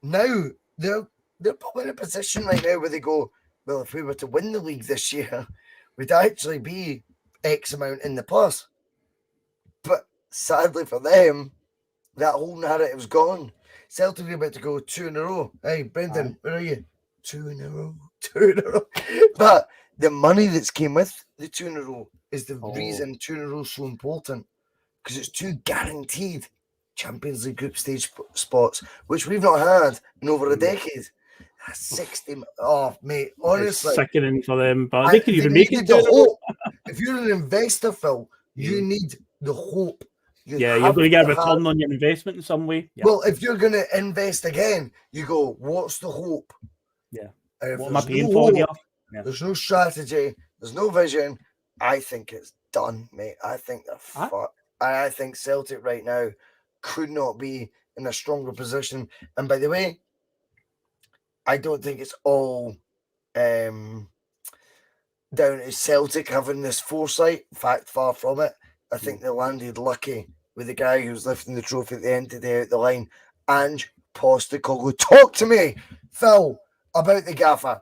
Now they're probably in a position right now where they go, well, if we were to win the league this year, we'd actually be X amount in the plus. But sadly for them, that whole narrative's gone. Celtic are about to go 2 in a row. Hey, Brendan, where are you? 2 in a row. 2 in a row. But the money that's came with the 2 in a row is the reason 2 in a row is so important, because it's 2 guaranteed Champions League group stage spots, which we've not had in over a decade. That's 60. Oh, mate, honestly. It's sickening for them, but they can even make it. The hope. If you're an investor, Phil, you need the hope. You're going to get a return on your investment in some way. Yeah. Well, if you're going to invest again, you go, what's the hope? Yeah. What am I paying for here? Yeah. There's no strategy. There's no vision. I think it's done, mate. I think they're fucked. I think Celtic right now could not be in a stronger position. And by the way, I don't think it's all down to Celtic having this foresight. In fact, far from it. I think they landed lucky with the guy who's lifting the trophy at the end of the day out the line. Ange Postecoglou. Talk to me, Phil, about the gaffer.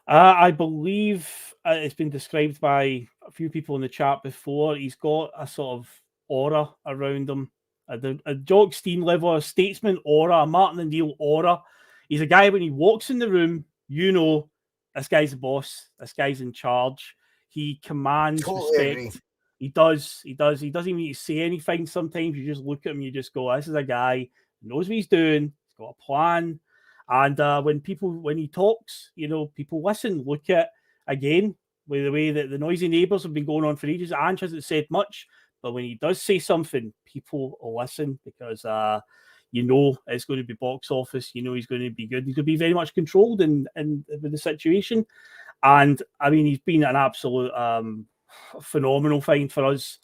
I believe it's been described by a few people in the chat before. He's got a sort of aura around him, a Jock Stein level, a statesman aura, a Martin O'Neill aura. He's a guy, when he walks in the room, you know, this guy's the boss. This guy's in charge. He commands respect. Agree. He does. He doesn't even need to say anything. Sometimes you just look at him, you just go, this is a guy who knows what he's doing. He's got a plan. And when he talks, you know, people listen. Look at, again, with the way that the noisy neighbours have been going on for ages. Ange hasn't said much, but when he does say something, people will listen, because you know it's going to be box office. You know he's going to be good. He's going to be very much controlled in with the situation. And, I mean, he's been an absolute phenomenal find for us.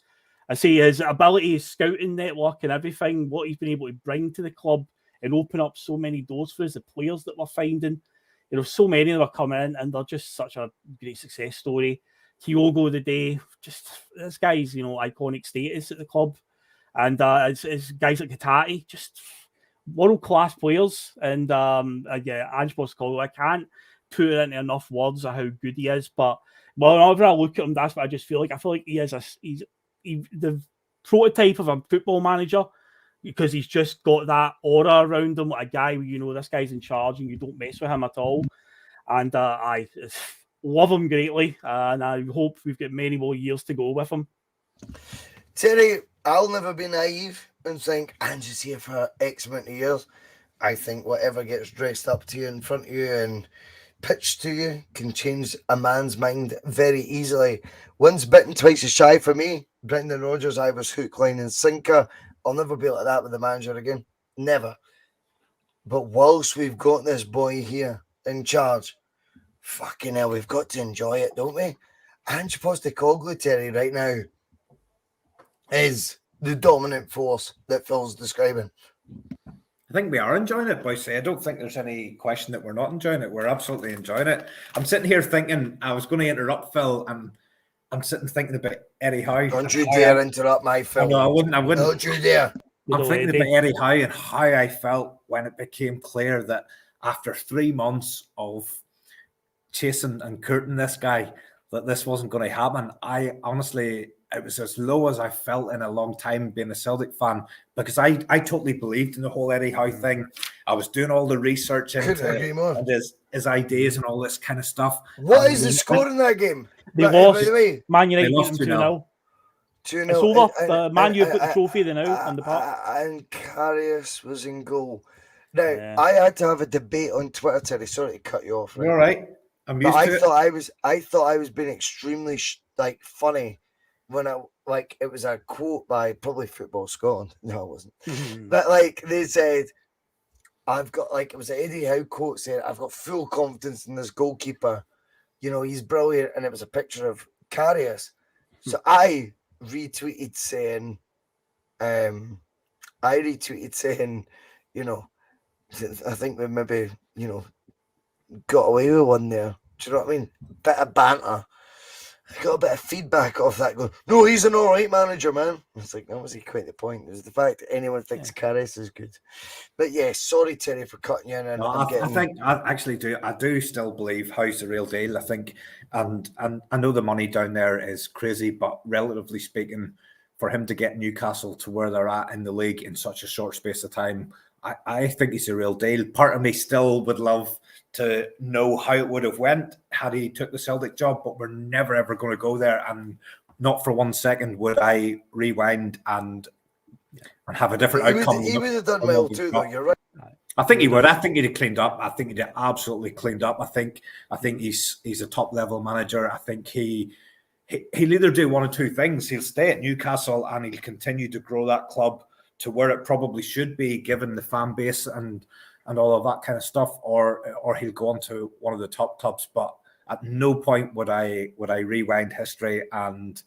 I say his ability, his scouting network and everything, what he's been able to bring to the club and open up so many doors for us, the players that we're finding. You know, so many of them are coming in and they're just such a great success story. Kyogo the day, just this guy's, you know, iconic status at the club. And it's guys like Katati, just world-class players. And yeah, Ange Postecoglou, I can't put it into enough words of how good he is, but whenever I look at him, that's what I just feel like. I feel like he is he's the prototype of a football manager, because he's just got that aura around him, like a guy where you know this guy's in charge and you don't mess with him at all. And I love him greatly, and I hope we've got many more years to go with him. Terry, I'll never be naive and think Ange's here for X amount of years. I think whatever gets dressed up to you in front of you and pitched to you can change a man's mind very easily. Once bitten, twice as shy for me. Brendan Rodgers, I was hook, line and sinker. I'll never be like that with the manager again. Never. But whilst we've got this boy here in charge, fucking hell, we've got to enjoy it, don't we? Ange Postecoglou, Terry, right now is the dominant force that Phil's describing. I think we are enjoying it, Bhoycie. I don't think there's any question that we're not enjoying it. We're absolutely enjoying it. I'm sitting here thinking I was going to interrupt Phil, and I'm sitting thinking about Eddie Howe. Don't you dare interrupt my film. No, I wouldn't. Don't you dare. I'm thinking about Eddie Howe and how I felt when it became clear that after 3 months of chasing and courting this guy, that this wasn't going to happen. I honestly, it was as low as I felt in a long time being a Celtic fan, because I totally believed in the whole Eddie Howe thing. I was doing all the research into his ideas and all this kind of stuff. What is the score in that game? They lost. Man United beat them 2-0. 2-0. It's over. Man U put the trophy then out on the park. And Karius was in goal. Now, I had to have a debate on Twitter, Terry. Sorry to cut you off. Right? You're all right. I'm used but to I thought I was being extremely funny when it was a quote by probably Football Scotland. No, it wasn't. But they said, I've got it was an Eddie Howe quote saying, I've got full confidence in this goalkeeper. You know, he's brilliant, and it was a picture of Karius. So I retweeted saying, you know, I think we maybe, you know, got away with one there. Do you know what I mean? Bit of banter. I got a bit of feedback off that going, no, he's an all right manager, man. It's like, that wasn't quite the point. It was the fact that anyone thinks Karius is good. But yeah, sorry, Terry, for cutting you in. I do still believe Howe's the real deal. I think, and I know the money down there is crazy, but relatively speaking, for him to get Newcastle to where they're at in the league in such a short space of time, I think he's a real deal. Part of me still would love to know how it would have went had he took the Celtic job, but we're never ever going to go there, and not for 1 second would I rewind and have a different outcome. He would have done well too, though. You're right. I think he would. I think he'd have cleaned up. I think he'd have absolutely cleaned up. I think he's a top level manager. I think he'll either do one or two things. He'll stay at Newcastle and he'll continue to grow that club to where it probably should be, given the fan base and all of that kind of stuff, or he'll go on to one of the top clubs. But at no point would I rewind history and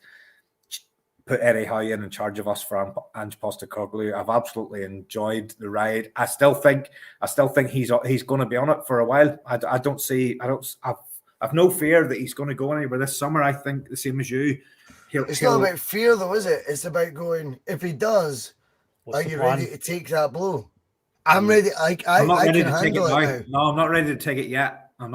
put Eddie Howe in charge of us for Ange Postecoglou. I've absolutely enjoyed the ride. I still think he's going to be on it for a while. I've no fear that he's going to go anywhere this summer. I think the same as you. It's not about fear, though, is it? It's about going, if he does, are you ready to take that blow? I'm ready. I'm not ready to take it now. No, I'm not ready to take it yet. I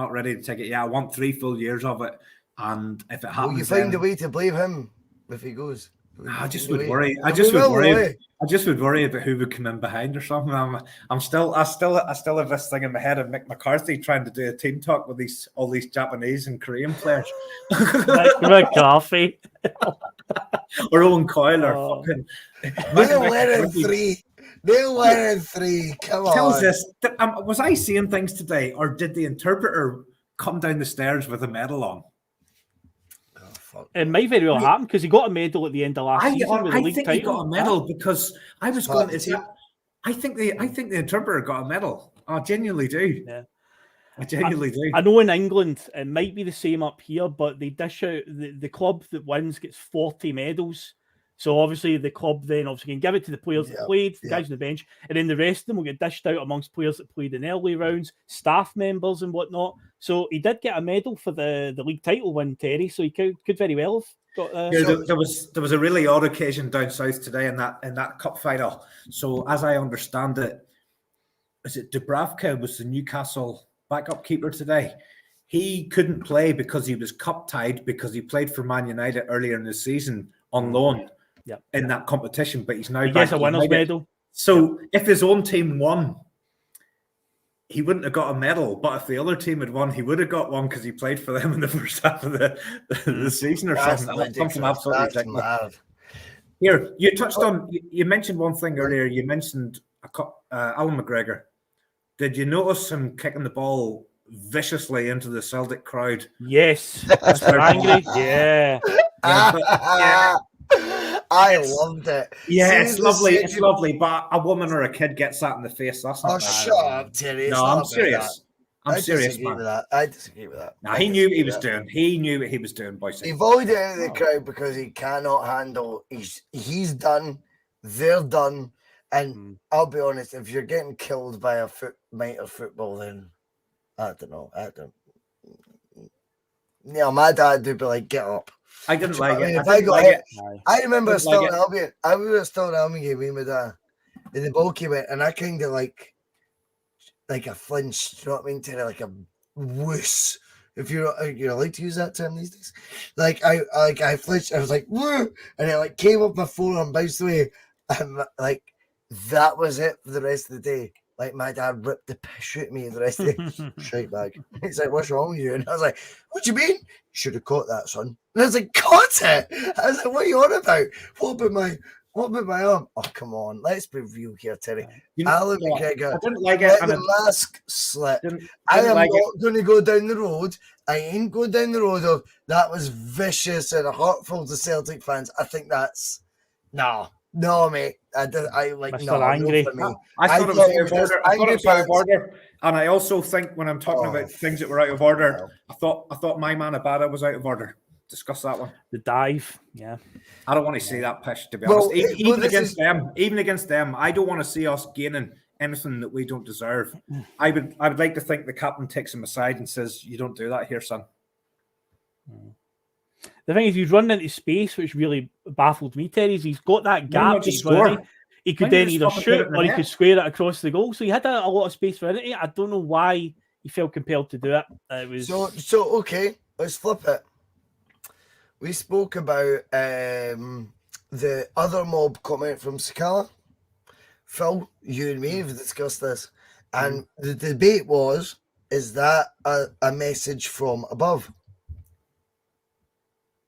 want 3 full years of it. And if it happens, you find a way to blame him if he goes. I just would worry. I just would worry about who would come in behind or something. I still have this thing in my head of Mick McCarthy trying to do a team talk with all these Japanese and Korean players. McCarthy. Or Owen Coyle or fucking. They'll win in 3. They'll win in 3. Come on. Tell us this. Was I seeing things today, or did the interpreter come down the stairs with a medal on? It might very well happen because he got a medal at the end of last season with the league title. He got a medal because I was going to say, I think the interpreter got a medal. I genuinely do. Yeah. I genuinely do. I know in England it might be the same up here, but they dish out the club that wins gets 40 medals. So obviously the club then obviously can give it to the players that played, the guys on the bench, and then the rest of them will get dished out amongst players that played in early rounds, staff members and whatnot. So he did get a medal for the league title win, Terry. So he could very well have got. There was a really odd occasion down south today in that cup final. So as I understand it, is it Dubravka was the Newcastle backup keeper today? He couldn't play because he was cup tied because he played for Man United earlier in the season on loan. In that competition, but he's now back a winner's medal. So if his own team won, he wouldn't have got a medal. But if the other team had won, he would have got one because he played for them in the first half of the season or something. Something absolutely ridiculous. Here, you touched on. You mentioned one thing earlier. You mentioned Alan McGregor. Did you notice him kicking the ball viciously into the Celtic crowd? Yes, angry. Yeah. I loved it. Yeah, it's lovely. It's lovely, but a woman or a kid gets that in the face. That's not. Shut up, Terry. No, I'm serious. I'm serious, man. I disagree with that. No, he knew what he was doing. He knew what he was doing, Bhoycie. He voted out of the crowd because he cannot handle. He's done. They're done. And I'll be honest, if you're getting killed by a mite of football, then I don't know. Yeah, my dad would be like, get up. I didn't like it. If I I didn't got like hit, it. I remember Didn't like Stirling it. Albion. I was at Stirling Albion game with my dad, and the ball came in, and I kind of like a flinch. You know what I mean? Terry, like a wuss. If you're allowed to use that term these days, I flinched. I was like woo, and it like came up my forearm, bounced away, and like that was it for the rest of the day. Like my dad ripped the piss out of me the rest of the day. Shite bag. He's like, "What's wrong with you?" And I was like, "What do you mean? You should have caught that, son." And I was like, "Caught it?" I was like, "What are you on about? What about my arm?" Oh, come on, let's be real here, Terry. Alan McGregor, I didn't like it. let And the mask slip. didn't I am like not going to go down the road. I ain't going down the road of that was vicious and hurtful to Celtic fans. I think that's no, mate. I like Mr. no Angry. for me. I thought it was out of order. I thought it was out of pants. order. And I also think when I'm talking about things that were out of order, I thought my man Abada was out of order. Discuss that one. The dive, yeah. I don't want to see that pitch, to be Well, honest. Even against them, I don't want to see us gaining anything that we don't deserve. I would like to think the captain takes him aside and says, "You don't do that here, son." The thing is, he's running into space, which really baffled me, Terry. Is he's got that not gap. just He's running score? into. He could Why then not just either fucking put it shoot in the or he net? could square it across the goal. So he had a lot of space for it. I don't know why he felt compelled to do it. It was So okay, let's flip it. We spoke about the other mob comment from Sakala. Phil, you and me have discussed this, and the debate was: is that a message from above?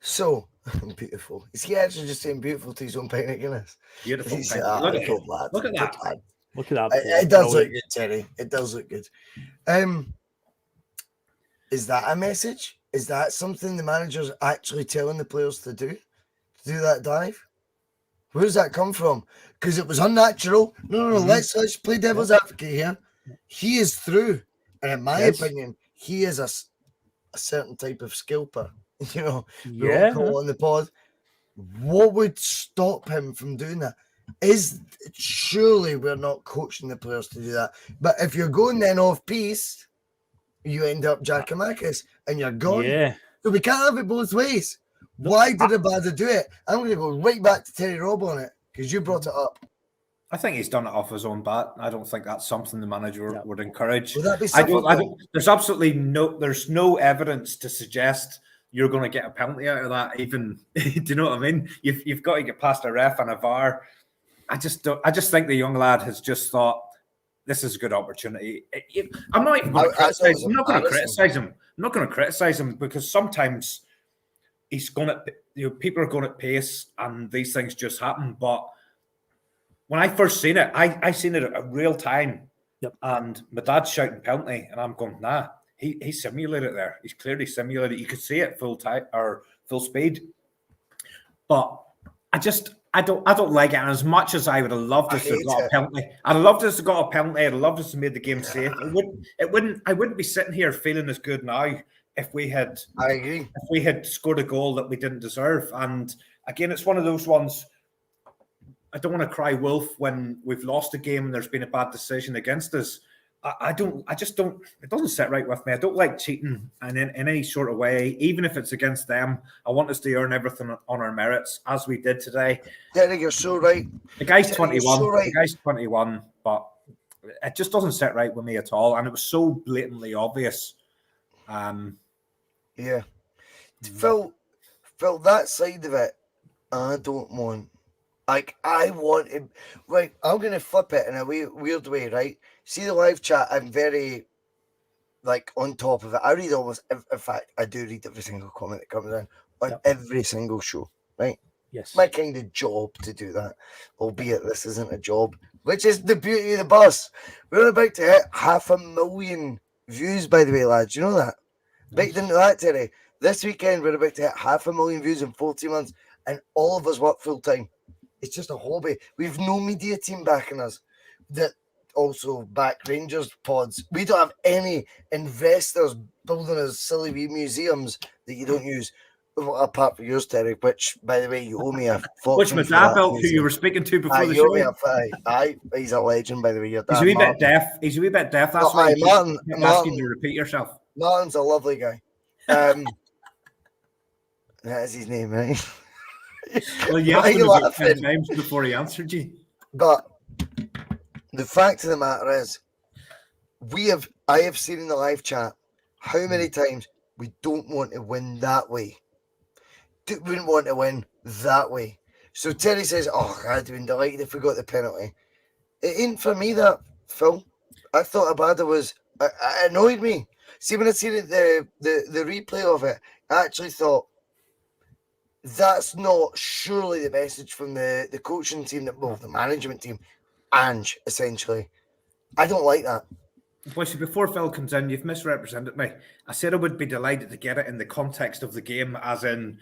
So beautiful. Is he actually just saying beautiful to his own pint of Guinness? Beautiful. He's, Look at it. good lad. Look at Good that. lad. look at that. It does look good, Terry. It does look good. Is that a message? Is that something the manager's actually telling the players to do that dive? Where does that come from? Because it was unnatural. No. Let's play devil's advocate here. He is through, and in my opinion, he is a certain type of skilper. You know, we all call it on the pod. What would stop him from doing that? Surely we're not coaching the players to do that. But if you're going then off piece, you end up Giacomakis and you're gone. Yeah. So we can't have it both ways. Why did Abada do it? I'm going to go right back to Terry Robb on it because you brought it up. I think he's done it off his own bat. I don't think that's something the manager would encourage. Would that be I don't. There's absolutely no evidence to suggest you're going to get a penalty out of that. Even do you know what I mean? You've got to get past a ref and a VAR. I just think the young lad has just thought this is a good opportunity. I'm not even going to criticize. I'm not going to criticize him. I'm not going to criticize him because sometimes he's going to. People are going at pace and these things just happen. But when I first seen it, I seen it at real time. Yep. And my dad's shouting penalty, and I'm going, nah. He simulated there. He's clearly simulated. You could see it full time or full speed. But I don't like it. And as much as I would have loved us to have got a penalty, I'd have loved us to got a penalty. I'd have loved us to made the game safe. I wouldn't be sitting here feeling as good now if we had. I agree. If we had scored a goal that we didn't deserve. And again, it's one of those ones. I don't want to cry wolf when we've lost a game and there's been a bad decision against us. I just don't. It doesn't sit right with me. I don't like cheating in any sort of way, even if it's against them. I want us to earn everything on our merits, as we did today. Derek, you're so right. The guy's 21. So right. The guy's 21, but it just doesn't sit right with me at all. And it was so blatantly obvious. Yeah, Phil, that side of it, I don't want. Like, I want him. Right, I'm going to flip it in a weird way, right? See the live chat, I'm very, on top of it. I read almost, in fact, I do read every single comment that comes in on every single show, right? Yes. My kind of job to do that, albeit this isn't a job, which is the beauty of the bus. We're about to hit 500,000 views, by the way, lads. You know that? Baked into that today. This weekend, we're about to hit 500,000 views in 40 months, and all of us work full time. It's just a hobby. We've no media team backing us that also back Rangers pods. We don't have any investors building us silly wee museums that you don't use, apart from yours, Terry, which, by the way, you owe me a fortune. Which my dad built, who you were speaking to before the show. He's a legend, by the way. Your dad, he's a wee bit deaf. He's a wee bit deaf. That's why Martin, asking you to repeat yourself. Martin's a lovely guy. That is his name, right? Well, you Why asked are him you about 10 laughing? times before he answered you. But the fact of the matter is, I have seen in the live chat how many times we don't want to win that way. We wouldn't want to win that way. So Terry says, "Oh, I'd have been delighted if we got the penalty." It ain't for me, that, Phil. I thought Abada was. It annoyed me. See, when I seen it, the replay of it, I actually thought that's not surely the message from the coaching team, the management team, Ange, essentially. I don't like that. Bhoycie, before Phil comes in, you've misrepresented me. I said I would be delighted to get it in the context of the game, as in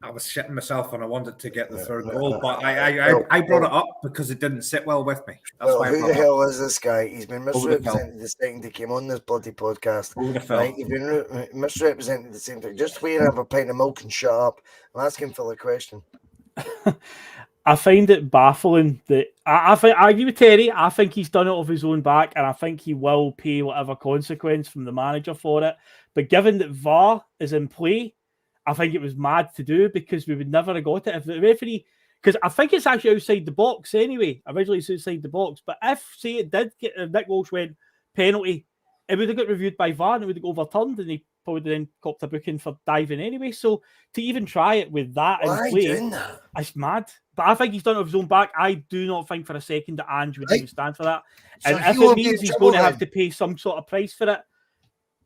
I was shitting myself and I wanted to get the third goal, but I brought it up because it didn't sit well with me. That's why I Who brought the it up. hell is this guy? He's been Over the misrepresented the second he came on this bloody podcast. Over the Phil. Right? He's been misrepresented the same thing. Just wait and have a pint of milk and shut up. I'm asking Phil a question. I find it baffling that I agree with Terry. I think he's done it off his own back, and I think he will pay whatever consequence from the manager for it. But given that VAR is in play, I think it was mad to do, because we would never have got it if the referee. Because I think it's actually outside the box anyway. Originally, it's outside the box. But if, say, it did get, if Nick Walsh went penalty, it would have got reviewed by VAR and it would have got overturned, and he probably then copped a booking for diving anyway. So to even try it with that in play, it's mad. But I think he's done it off his own back. I do not think for a second that Ange would even stand for that. So and if it means he's going to have to pay some sort of price for it,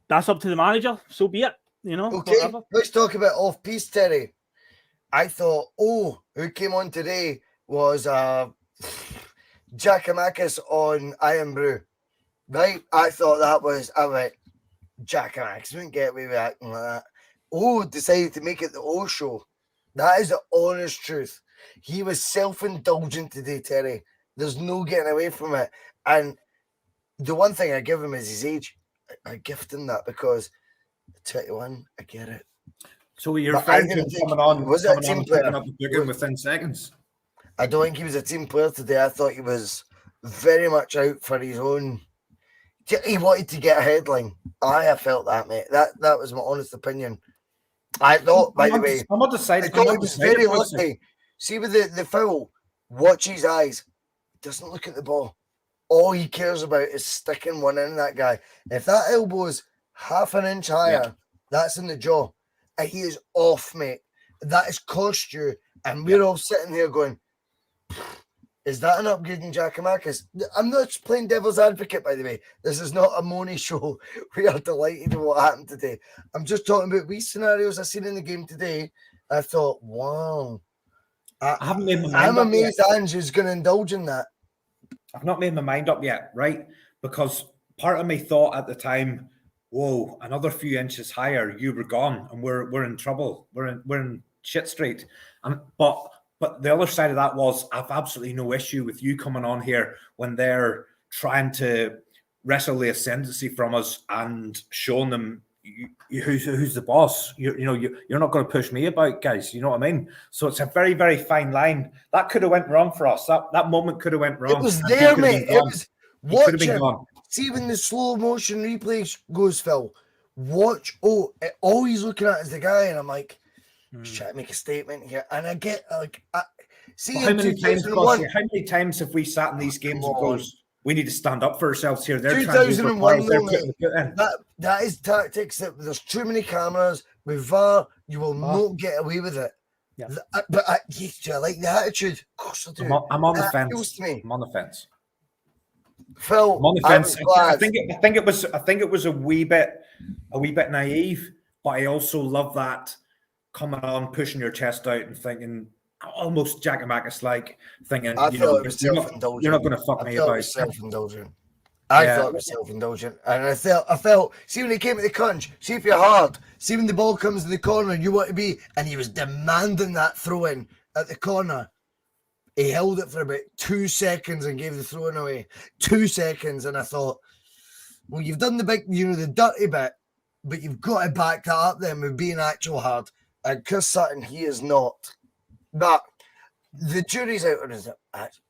that's up to the manager. So be it. You know, Okay, whatever. let's talk about off-piece, Terry. I thought, who came on today was Giacomakis on Iron Brew. Right? I thought that was, I went, Giacomakis wouldn't get away with acting like that. Decided to make it the O show. That is the honest truth. He was self-indulgent today, Terry. There's no getting away from it. And the one thing I give him is his age. I gift him that because 21, I get it. So you're referring to him coming on, was it a team player? picking up the booking within seconds? I don't think he was a team player today. I thought he was very much out for his own. He wanted to get a headline. I felt that, mate. That was my honest opinion. I thought, by the way, I'm undecided. I thought he was very lucky. See, with the foul, watch his eyes. Doesn't look at the ball. All he cares about is sticking one in that guy. If that elbow is half an inch higher, that's in the jaw. And he is off, mate. That has cost you. And we're all sitting here going, is that an upgrade in Giacomakis? I'm not playing devil's advocate, by the way. This is not a Money show. We are delighted with what happened today. I'm just talking about wee scenarios I seen in the game today. I thought, wow. I haven't made my mind I'm up amazed yet. Ange is going to indulge in that. I've not made my mind up yet, right? Because part of me thought at the time, whoa, another few inches higher, you were gone, and we're in trouble. We're in shit street. But the other side of that was, I've absolutely no issue with you coming on here when they're trying to wrestle the ascendancy from us and showing them who's the boss. You're not going to push me about, guys. You know what I mean? So it's a very, very fine line. That could have went wrong for us. That moment could have went wrong. It was there, mate. It was. Watch him. Gone. See when the slow motion replay goes, Phil. Watch. All he's looking at is the guy, and I'm like, he's trying to make a statement here. And I get see how many times have we sat in these games and goes, we need to stand up for ourselves here. They're 2001, trying to that is tactics. That there's too many cameras with VAR. You will not get away with it. Yeah. But I like the attitude. Of course I do. I'm on the That fence. appeals to me. I'm on the fence. Phil, I'm on the fence. I I think it was a wee bit naive, but I also love that coming on, pushing your chest out and thinking almost Giacomakis like thinking. I thought it was self-indulgent. You're not going to fuck me about. Self-indulgent. I thought it was self-indulgent, and I felt. See when he came at the crunch. See if you're hard. See when the ball comes in the corner, you want to be, and he was demanding that throw-in at the corner. He held it for about 2 seconds and gave the throw-in away. 2 seconds, and I thought, well, you've done the big, the dirty bit, but you've got to back that up then with being actual hard. And Chris Sutton, he is not. But the jury's out on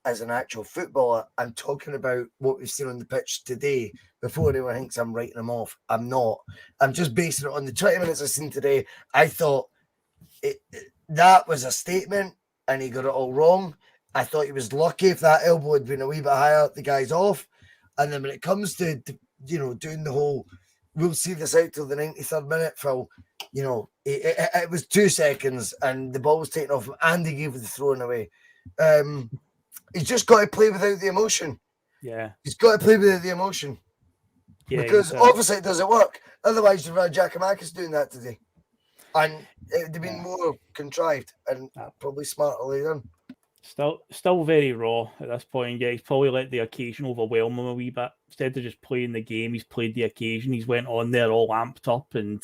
as an actual footballer. I'm talking about what we've seen on the pitch today before anyone thinks I'm writing him off. I'm not. I'm just basing it on the 20 minutes I've seen today. I thought that was a statement, and he got it all wrong. I thought he was lucky if that elbow had been a wee bit higher, the guy's off. And then when it comes to doing the whole, we'll see this out till the 93rd minute, Phil. It was 2 seconds, and the ball was taken off him, and he gave the throwing away. He's just got to play without the emotion. Yeah, he's got to play without the emotion. Yeah, because obviously it doesn't work. Otherwise, you've had Giakoumakis doing that today, and it would have been more contrived and probably smarterly done. Still very raw at this point. Yeah, he's probably let the occasion overwhelm him a wee bit. Instead of just playing the game, he's played the occasion. He's went on there all amped up, and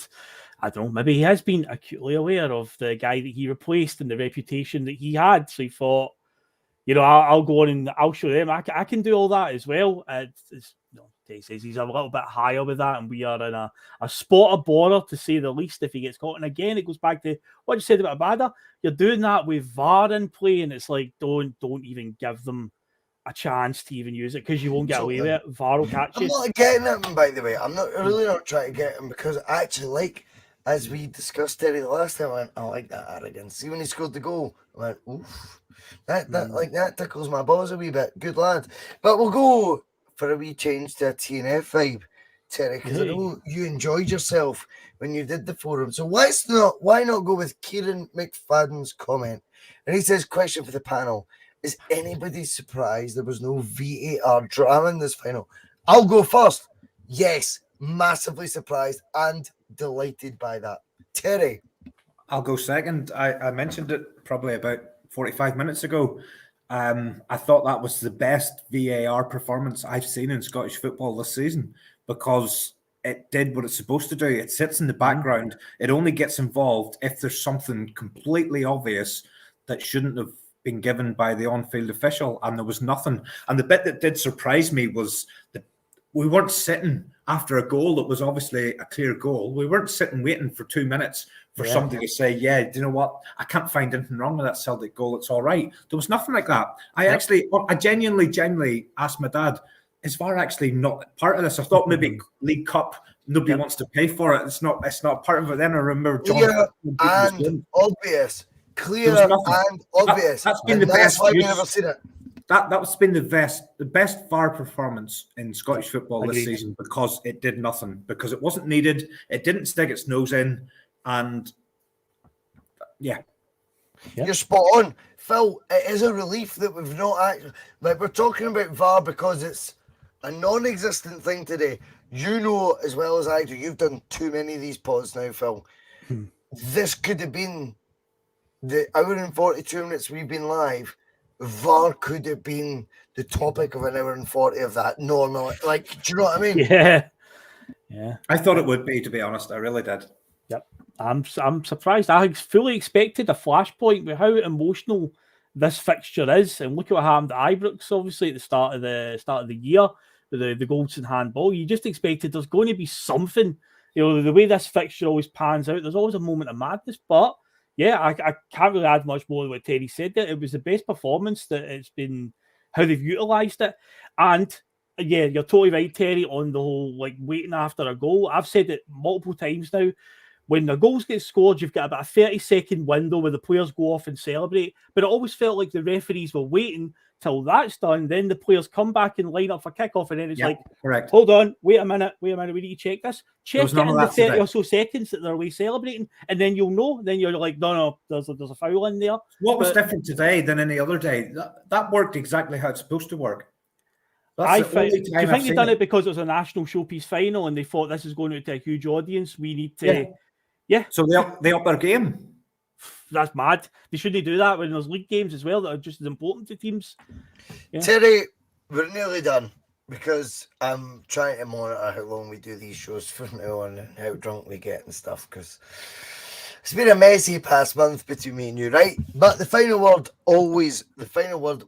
I don't know, maybe he has been acutely aware of the guy that he replaced and the reputation that he had. So he thought, I'll go on and I'll show them I can do all that as well. He says he's a little bit higher with that, and we are in a spot of bother, to say the least, if he gets caught. And again, it goes back to what you said about Abada. You're doing that with VAR in play, and it's like, don't even give them a chance to even use it, because you won't get away with it. VAR will catch you. I'm not getting at him, by the way. I'm really not trying to get him, because I actually like, as we discussed Terry the last time, I like that arrogance. See, when he scored the goal, I went, oof. That tickles my balls a wee bit. Good lad. But we'll go for a wee change to a TNF vibe, Terry, because I know you enjoyed yourself when you did the forum. So why not go with Kieran McFadden's comment? And he says, question for the panel: is anybody surprised there was no VAR drama in this final? I'll go first. Yes, massively surprised and delighted by that. Terry? I'll go second. I mentioned it probably about 45 minutes ago. I thought that was the best VAR performance I've seen in Scottish football this season, because it did what it's supposed to do. It sits in the background. It only gets involved if there's something completely obvious that shouldn't have been given by the on-field official, and there was nothing. And the bit that did surprise me was that we weren't sitting after a goal that was obviously a clear goal. We weren't sitting waiting for 2 minutes for somebody to say, yeah, do you know what? I can't find anything wrong with that Celtic goal. It's all right. There was nothing like that. I genuinely asked my dad, is VAR actually not part of this? I thought maybe League Cup, nobody wants to pay for it. It's not part of it. Then I remember John and obvious. Clear and obvious. That's been the best. I've never seen it. That's been the best VAR performance in Scottish football this season, because it did nothing, because it wasn't needed. It didn't stick its nose in, and you're spot on, Phil. It is a relief that we've not actually, like, we're talking about VAR because it's a non-existent thing today. You know as well as I do. You've done too many of these pods now, Phil. This could have been the hour and 42 minutes we've been live. VAR could have been the topic of an hour and 40 of that normally. Like, do you know what I mean? Yeah. I thought it would be, to be honest. I really did. Yep. I'm surprised. I fully expected a flashpoint with how emotional this fixture is, and look at what happened at Ibrox, obviously at the start of the year with the goals in handball. You just expected there's going to be something. The way this fixture always pans out, there's always a moment of madness. But yeah, I can't really add much more to what Terry said there. It was the best performance that it's been, how they've utilised it. And yeah, you're totally right, Terry, on the whole, like, waiting after a goal. I've said it multiple times now. When the goals get scored, you've got about a 30-second window where the players go off and celebrate. But it always felt like the referees were waiting till that's done. Then the players come back and line up for kickoff, and then it's correct. Hold on, wait a minute, we need to check this. Check it in the 30 or so seconds that they're away celebrating, and then you'll know. Then you're like, no, there's a foul in there. What was different today than any other day? That worked exactly how it's supposed to work. Do you think they've done it because it was a national showpiece final and they thought this is going out to a huge audience? We need to... Yeah. So they up their game. That's mad. They shouldn't do that when there's league games as well that are just as important to teams. Yeah. Terry, we're nearly done, because I'm trying to monitor how long we do these shows from now on and how drunk we get and stuff, because it's been a messy past month between me and you, right? But the final word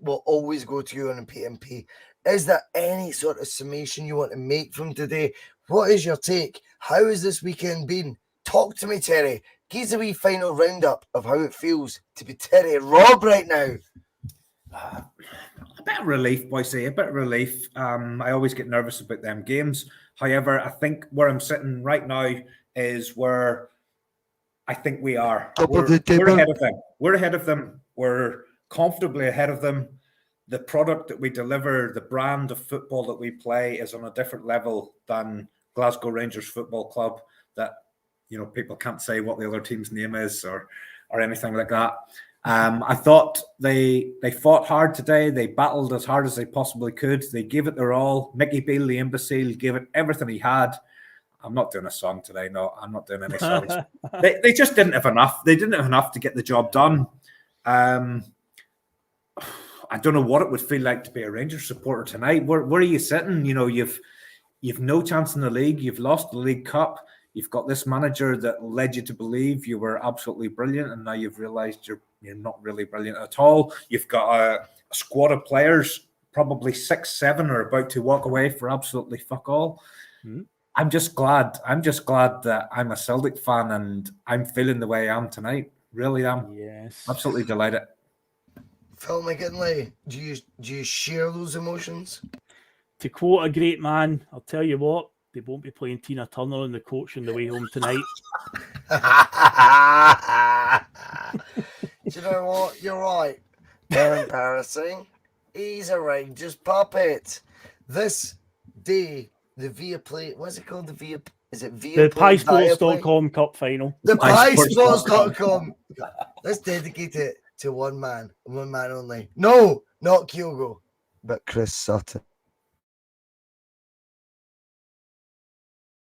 will always go to you on a P.M.P. Is there any sort of summation you want to make from today? What is your take? How has this weekend been? Talk to me, Terry. Give us a wee final roundup of how it feels to be Terry Robb right now. A bit of relief, Bhoycie, a bit of relief. I always get nervous about them games. However, I think where I'm sitting right now is where I think we are. Top We're, of the table. we're ahead of them. We're ahead of them. We're comfortably ahead of them. The product that we deliver, the brand of football that we play is on a different level than Glasgow Rangers Football Club. That, you know, people can't say what the other team's name is or anything like that. I thought they fought hard today. They battled as hard as they possibly could. They gave it their all. Mickey Beale, the imbecile, gave it everything he had. I'm not doing a song today. No, I'm not doing any songs. They just didn't have enough. They didn't have enough to get the job done. I don't know what it would feel like to be a Rangers supporter tonight. Where are you sitting? You know, you've no chance in the league. You've lost the League Cup. You've got this manager that led you to believe you were absolutely brilliant, and now you've realised you're not really brilliant at all. You've got a squad of players, probably 6-7, are about to walk away for absolutely fuck all. Mm-hmm. I'm just glad that I'm a Celtic fan and I'm feeling the way I am tonight. Really am. Yes. Absolutely delighted. Phil McGinley, do you share those emotions? To quote a great man, I'll tell you what, they won't be playing Tina Turner on the coach on the way home tonight. Do you know what? You're right. They're embarrassing. He's a Rangers puppet. This day, the Viaplay, what's it called? Is it Viaplay? The PieSports.com Cup Final. The PieSports.com. Let's dedicate it to one man only. No, not Kyogo, but Chris Sutton.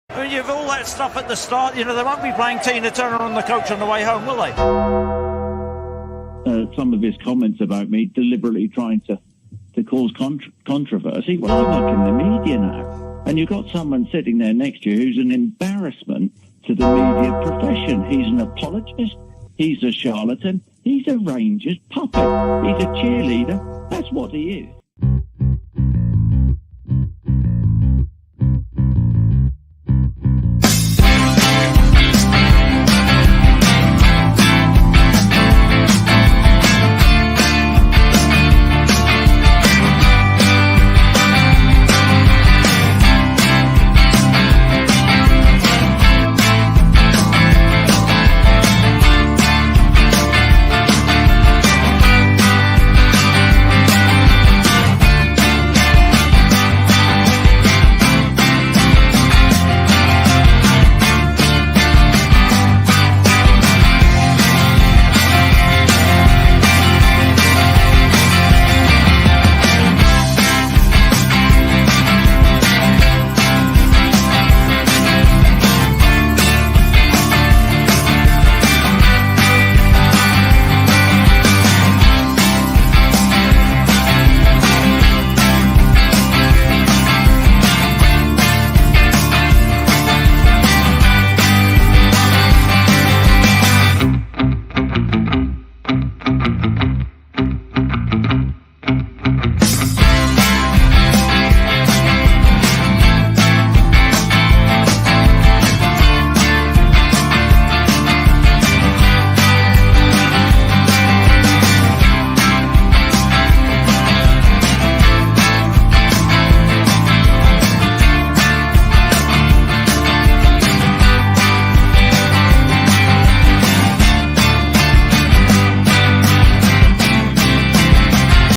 I mean, you've all that stuff at the start. You know, they won't be playing Tina Turner on the coach on the way home, will they? Some of his comments about me deliberately trying to cause controversy. Well, I'm like in the media now. And you've got someone sitting there next to you who's an embarrassment to the media profession. He's an apologist. He's a charlatan. He's a Rangers puppet. He's a cheerleader. That's what he is.